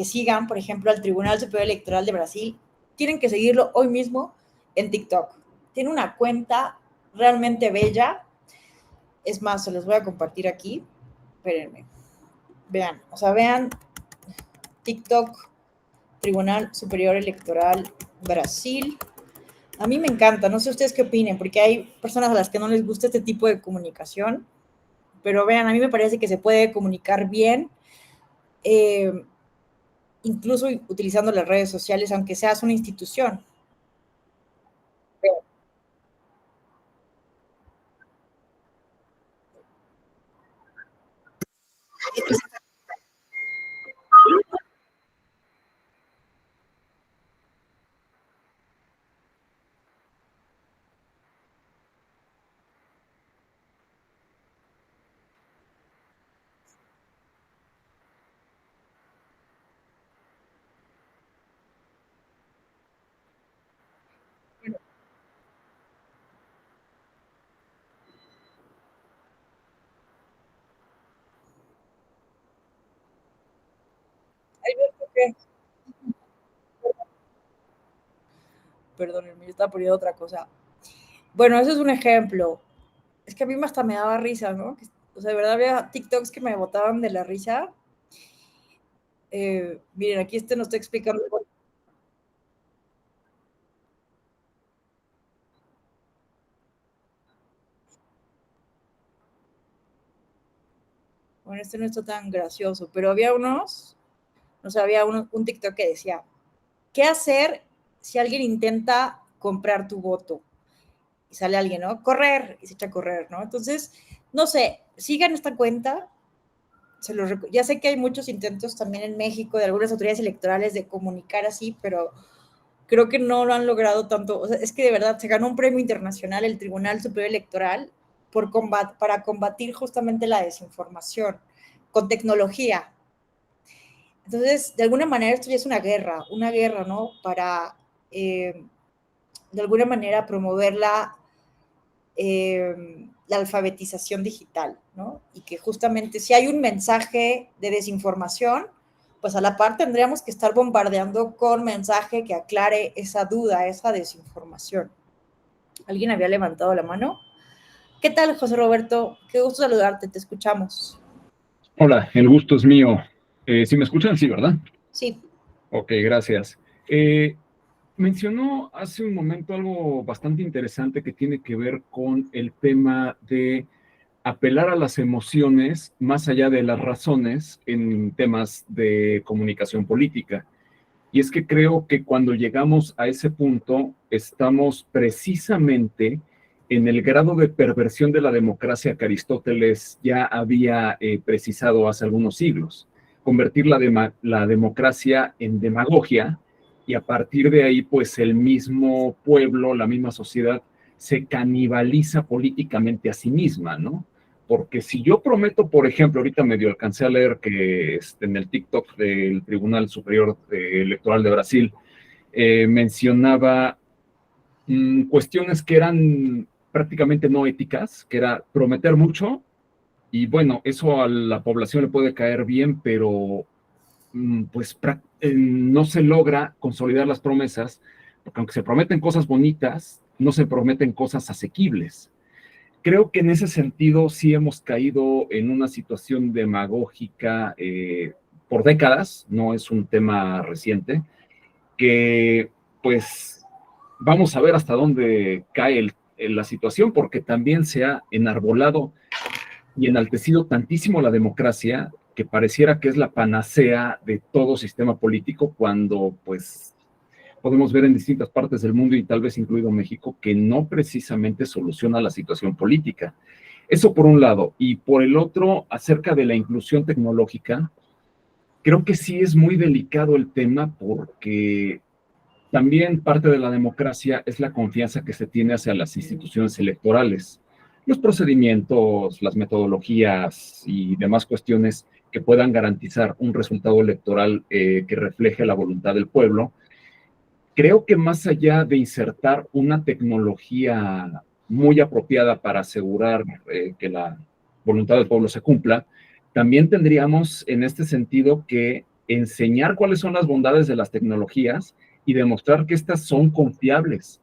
sigan, por ejemplo, al Tribunal Superior Electoral de Brasil, tienen que seguirlo hoy mismo en TikTok. Tiene una cuenta realmente bella. Es más, se los voy a compartir aquí. Espérenme. Vean, o sea, vean TikTok, Tribunal Superior Electoral Brasil. A mí me encanta, no sé ustedes qué opinen, porque hay personas a las que no les gusta este tipo de comunicación, pero vean, a mí me parece que se puede comunicar bien, incluso utilizando las redes sociales, aunque seas una institución. perdónenme, yo estaba poniendo otra cosa. Bueno, eso es un ejemplo. Es que a mí hasta me daba risa, ¿no? O sea, de verdad había TikToks que me botaban de la risa. Miren, aquí nos está explicando. Bueno, no está tan gracioso, pero había unos, o sea, había un TikTok que decía, ¿qué hacer si alguien intenta comprar tu voto? Y sale alguien, ¿no? Correr, y se echa a correr, ¿no? Entonces, no sé, sigan esta cuenta. Ya sé que hay muchos intentos también en México de algunas autoridades electorales de comunicar así, pero creo que no lo han logrado tanto. O sea, es que de verdad se ganó un premio internacional el Tribunal Superior Electoral para combatir justamente la desinformación con tecnología. Entonces, de alguna manera esto ya es una guerra, ¿no? Para, de alguna manera, promover la alfabetización digital, ¿no? Y que justamente si hay un mensaje de desinformación, pues a la par tendríamos que estar bombardeando con mensaje que aclare esa duda, esa desinformación. ¿Alguien había levantado la mano? ¿Qué tal, José Roberto? Qué gusto saludarte, te escuchamos. Hola, el gusto es mío. ¿Sí me escuchan? Sí, ¿verdad? Sí. Ok, gracias. Mencionó hace un momento algo bastante interesante que tiene que ver con el tema de apelar a las emociones más allá de las razones en temas de comunicación política. Y es que creo que cuando llegamos a ese punto, estamos precisamente en el grado de perversión de la democracia que Aristóteles ya había precisado hace algunos siglos. Convertir la democracia en demagogia y a partir de ahí, pues el mismo pueblo, la misma sociedad, se canibaliza políticamente a sí misma, ¿no? Porque si yo prometo, por ejemplo, ahorita medio alcancé a leer que en el TikTok del Tribunal Superior Electoral de Brasil mencionaba cuestiones que eran prácticamente no éticas, que era prometer mucho y bueno, eso a la población le puede caer bien, pero pues no se logra consolidar las promesas, porque aunque se prometen cosas bonitas, no se prometen cosas asequibles. Creo que en ese sentido sí hemos caído en una situación demagógica por décadas, no es un tema reciente, que pues vamos a ver hasta dónde cae la situación, porque también se ha enarbolado y enaltecido tantísimo la democracia que pareciera que es la panacea de todo sistema político, cuando pues podemos ver en distintas partes del mundo y tal vez incluido México que no precisamente soluciona la situación política. Eso por un lado. Y por el otro, acerca de la inclusión tecnológica, creo que sí es muy delicado el tema porque también parte de la democracia es la confianza que se tiene hacia las instituciones electorales, los procedimientos, las metodologías y demás cuestiones que puedan garantizar un resultado electoral que refleje la voluntad del pueblo. Creo que más allá de insertar una tecnología muy apropiada para asegurar que la voluntad del pueblo se cumpla, también tendríamos en este sentido que enseñar cuáles son las bondades de las tecnologías y demostrar que estas son confiables,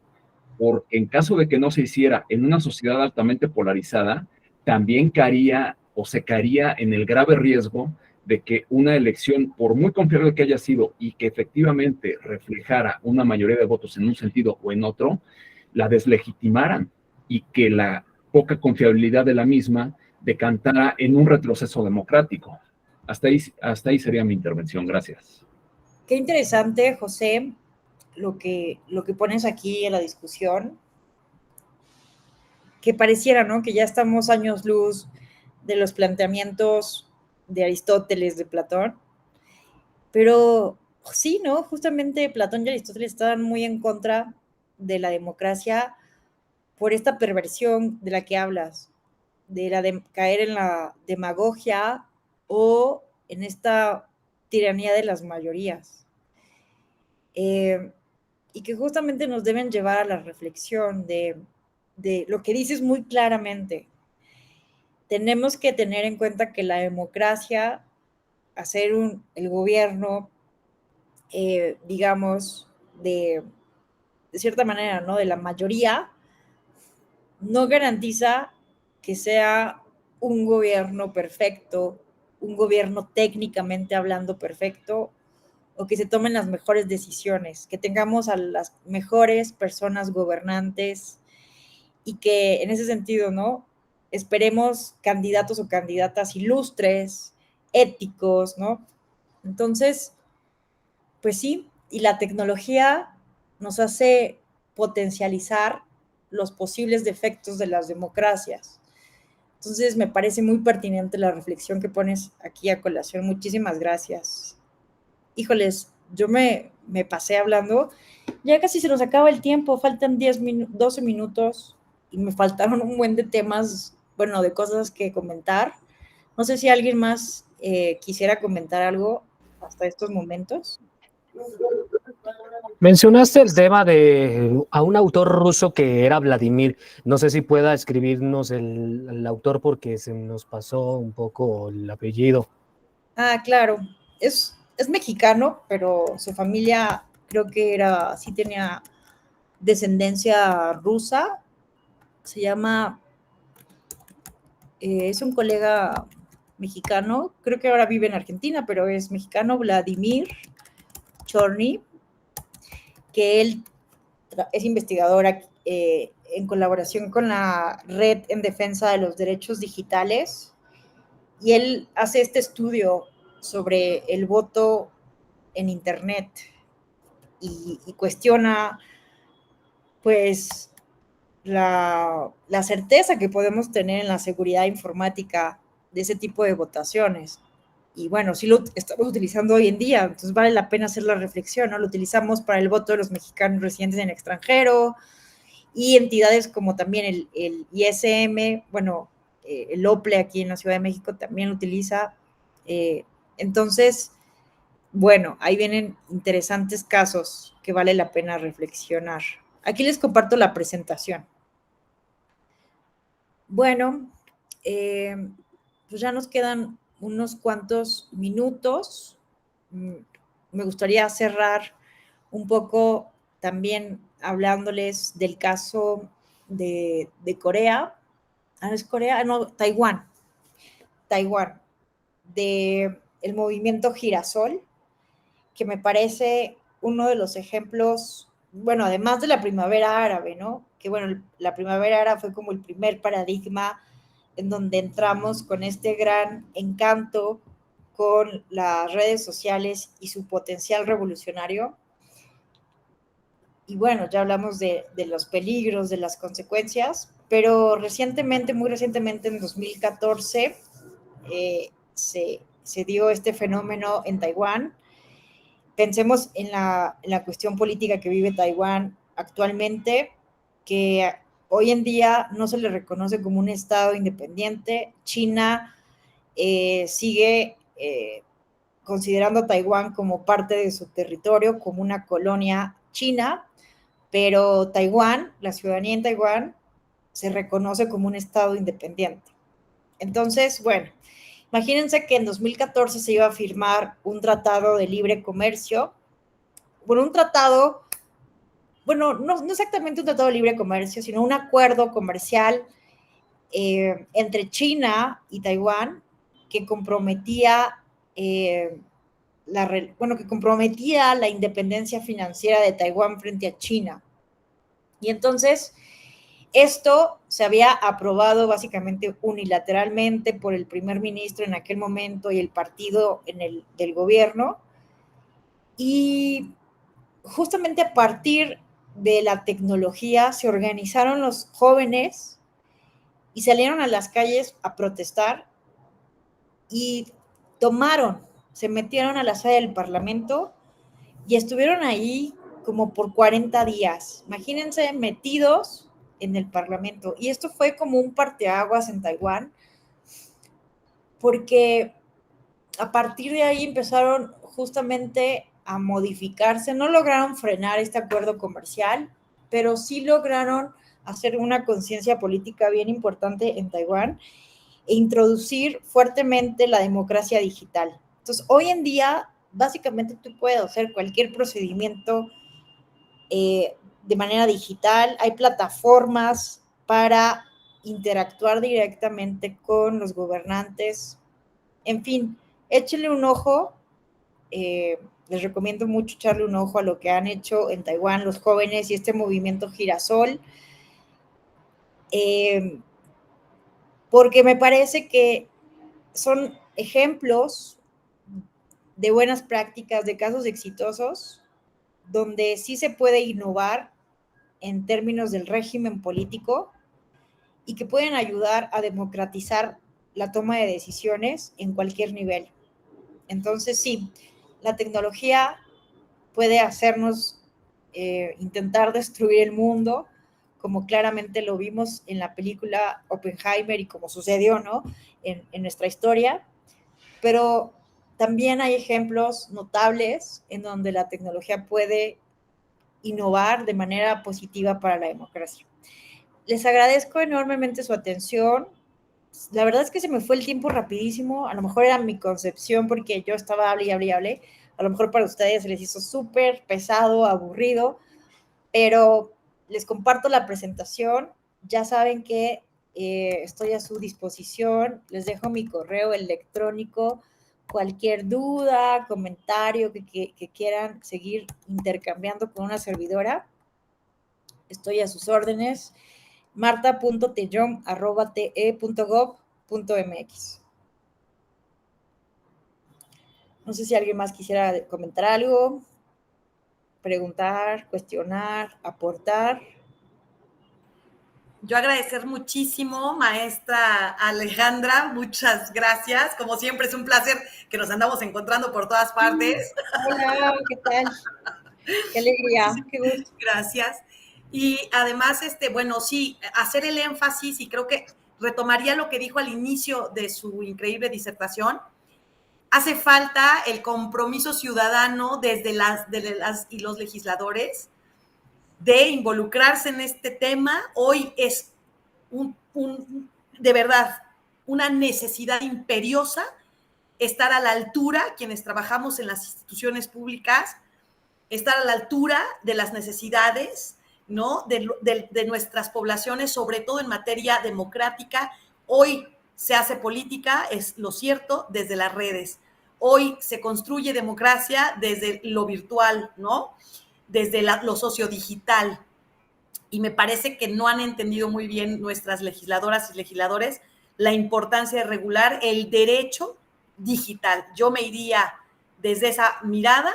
porque en caso de que no se hiciera en una sociedad altamente polarizada, también caería o se caería en el grave riesgo de que una elección, por muy confiable que haya sido y que efectivamente reflejara una mayoría de votos en un sentido o en otro, la deslegitimaran y que la poca confiabilidad de la misma decantara en un retroceso democrático. Hasta ahí sería mi intervención. Gracias. Qué interesante, José, lo que pones aquí en la discusión, que pareciera, ¿no? Que ya estamos años luz de los planteamientos de Aristóteles, de Platón, pero sí, ¿no? Justamente Platón y Aristóteles estaban muy en contra de la democracia por esta perversión de la que hablas, de caer en la demagogia o en esta tiranía de las mayorías. Y que justamente nos deben llevar a la reflexión de lo que dices muy claramente. Tenemos que tener en cuenta que la democracia, hacer el gobierno, digamos, de de cierta manera, ¿no?, de la mayoría, no garantiza que sea un gobierno perfecto, un gobierno técnicamente hablando perfecto, o que se tomen las mejores decisiones, que tengamos a las mejores personas gobernantes y que en ese sentido, ¿no?, esperemos candidatos o candidatas ilustres, éticos, ¿no? Entonces, pues sí, y la tecnología nos hace potencializar los posibles defectos de las democracias. Entonces, me parece muy pertinente la reflexión que pones aquí a colación. Muchísimas gracias. Híjoles, yo me pasé hablando. Ya casi se nos acaba el tiempo, faltan 12 minutos y me faltaron un buen de temas, bueno, de cosas que comentar. No sé si alguien más quisiera comentar algo hasta estos momentos. Mencionaste el tema de a un autor ruso que era Vladimir. No sé si pueda escribirnos el autor porque se nos pasó un poco el apellido. Ah, claro. Es mexicano, pero su familia creo que sí tenía descendencia rusa. Se llama, es un colega mexicano, creo que ahora vive en Argentina, pero es mexicano, Vladimir Chorny, que él es investigador en colaboración con la Red en Defensa de los Derechos Digitales, y él hace este estudio sobre el voto en Internet y cuestiona, pues, la certeza que podemos tener en la seguridad informática de ese tipo de votaciones. Y bueno, sí lo estamos utilizando hoy en día, entonces vale la pena hacer la reflexión, ¿no? Lo utilizamos para el voto de los mexicanos residentes en el extranjero y entidades como también el ISM, bueno, el OPLE aquí en la Ciudad de México también lo utiliza. Entonces, bueno, ahí vienen interesantes casos que vale la pena reflexionar. Aquí les comparto la presentación. Bueno, pues ya nos quedan unos cuantos minutos. Me gustaría cerrar un poco también hablándoles del caso de Corea. ¿No es Corea? No, Taiwán. Taiwán, de el movimiento Girasol, que me parece uno de los ejemplos, bueno, además de la primavera árabe, ¿no? Que bueno, la primavera árabe fue como el primer paradigma en donde entramos con este gran encanto con las redes sociales y su potencial revolucionario. Y bueno, ya hablamos de los peligros, de las consecuencias, pero recientemente, muy recientemente, en 2014, se dio este fenómeno en Taiwán. Pensemos en la cuestión política que vive Taiwán actualmente, que hoy en día no se le reconoce como un estado independiente. China sigue considerando a Taiwán como parte de su territorio, como una colonia china, pero Taiwán, la ciudadanía en Taiwán, se reconoce como un estado independiente. Entonces, bueno, imagínense que en 2014 se iba a firmar un tratado de libre comercio. Bueno, un tratado, bueno, no exactamente un tratado de libre comercio, sino un acuerdo comercial entre China y Taiwán que comprometía la independencia financiera de Taiwán frente a China. Y entonces, esto se había aprobado básicamente unilateralmente por el primer ministro en aquel momento y el partido del gobierno. Y justamente a partir de la tecnología se organizaron los jóvenes y salieron a las calles a protestar y se metieron a la sala del Parlamento y estuvieron ahí como por 40 días. Imagínense metidos en el Parlamento. Y esto fue como un parteaguas en Taiwán, porque a partir de ahí empezaron justamente a modificarse. No lograron frenar este acuerdo comercial, pero sí lograron hacer una conciencia política bien importante en Taiwán e introducir fuertemente la democracia digital. Entonces, hoy en día, básicamente tú puedes hacer cualquier procedimiento de manera digital, hay plataformas para interactuar directamente con los gobernantes. En fin, échenle un ojo. Les recomiendo mucho echarle un ojo a lo que han hecho en Taiwán los jóvenes y este movimiento Girasol, porque me parece que son ejemplos de buenas prácticas, de casos exitosos, donde sí se puede innovar en términos del régimen político y que pueden ayudar a democratizar la toma de decisiones en cualquier nivel. Entonces, sí, la tecnología puede hacernos intentar destruir el mundo, como claramente lo vimos en la película Oppenheimer y como sucedió, ¿no? En nuestra historia, pero también hay ejemplos notables en donde la tecnología puede innovar de manera positiva para la democracia. Les agradezco enormemente su atención. La verdad es que se me fue el tiempo rapidísimo. A lo mejor era mi concepción porque yo estaba hable y hable y hable. A lo mejor para ustedes se les hizo súper pesado, aburrido, pero les comparto la presentación. Ya saben que estoy a su disposición. Les dejo mi correo electrónico. Cualquier duda, comentario que quieran seguir intercambiando con una servidora, estoy a sus órdenes. marta.tellom@te.gov.mx. No sé si alguien más quisiera comentar algo, preguntar, cuestionar, aportar. Yo agradecer muchísimo, maestra Alejandra, muchas gracias. Como siempre es un placer que nos andamos encontrando por todas partes. Hola, ¿qué tal? Qué alegría, qué gusto. Gracias. Y además, bueno, sí, hacer el énfasis, y creo que retomaría lo que dijo al inicio de su increíble disertación. Hace falta el compromiso ciudadano desde las y los legisladores de involucrarse en este tema. Hoy es de verdad una necesidad imperiosa estar a la altura, quienes trabajamos en las instituciones públicas, estar a la altura de las necesidades, ¿no? de nuestras poblaciones, sobre todo en materia democrática. Hoy se hace política, es lo cierto, desde las redes. Hoy se construye democracia desde lo virtual, ¿no? Desde lo sociodigital. Y me parece que no han entendido muy bien nuestras legisladoras y legisladores la importancia de regular el derecho digital. Yo me iría desde esa mirada,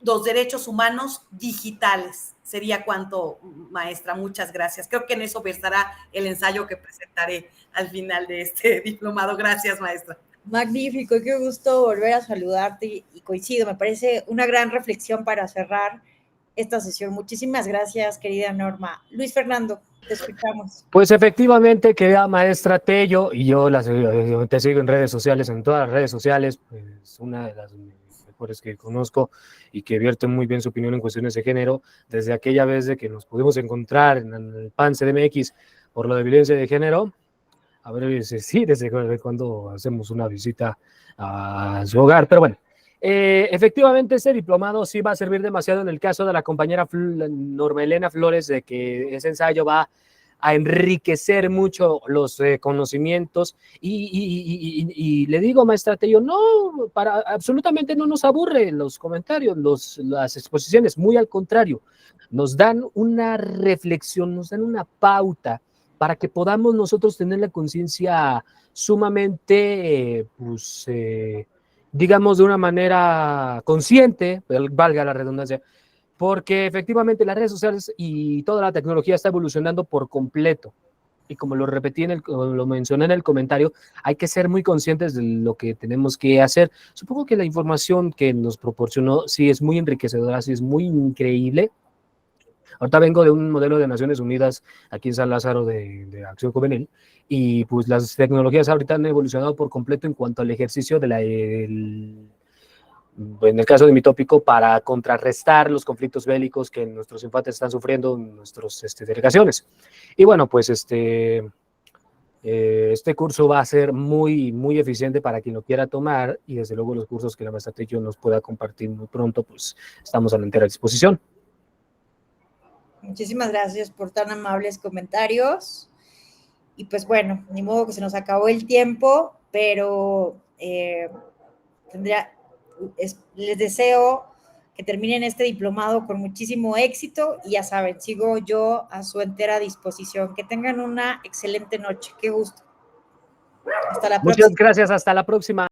los derechos humanos digitales. Sería cuanto, maestra. Muchas gracias. Creo que en eso versará el ensayo que presentaré al final de este diplomado. Gracias, maestra. Magnífico, qué gusto volver a saludarte y coincido. Me parece una gran reflexión para cerrar esta sesión. Muchísimas gracias, querida Norma. Luis Fernando, te escuchamos. Pues efectivamente, querida maestra Tello, y yo te sigo en redes sociales, en todas las redes sociales, pues una de las mejores que conozco y que vierte muy bien su opinión en cuestiones de género, desde aquella vez de que nos pudimos encontrar en el PAN CDMX por lo de violencia de género. A ver, sí, desde cuando hacemos una visita a su hogar, pero bueno. Efectivamente, este diplomado sí va a servir demasiado en el caso de la compañera Norma Elena Flores, de que ese ensayo va a enriquecer mucho los conocimientos y le digo, maestra Tello, no, absolutamente no nos aburre los comentarios, las exposiciones, muy al contrario, nos dan una reflexión, nos dan una pauta para que podamos nosotros tener la conciencia sumamente, digamos, de una manera consciente, valga la redundancia, porque efectivamente las redes sociales y toda la tecnología está evolucionando por completo. Y como lo repetí, lo mencioné en el comentario, hay que ser muy conscientes de lo que tenemos que hacer. Supongo que la información que nos proporcionó sí es muy enriquecedora, sí es muy increíble. Ahorita vengo de un modelo de Naciones Unidas aquí en San Lázaro de Acción Juvenil y pues las tecnologías ahorita han evolucionado por completo en cuanto al ejercicio de en el caso de mi tópico, para contrarrestar los conflictos bélicos que nuestros infantes están sufriendo en nuestras delegaciones. Y bueno, pues este curso va a ser muy, muy eficiente para quien lo quiera tomar y desde luego los cursos que la maestra Tello nos pueda compartir muy pronto, pues estamos a la entera disposición. Muchísimas gracias por tan amables comentarios. Y pues bueno, ni modo que se nos acabó el tiempo, pero les deseo que terminen este diplomado con muchísimo éxito y ya saben, sigo yo a su entera disposición. Que tengan una excelente noche. Qué gusto. Hasta la próxima. Muchas gracias, hasta la próxima.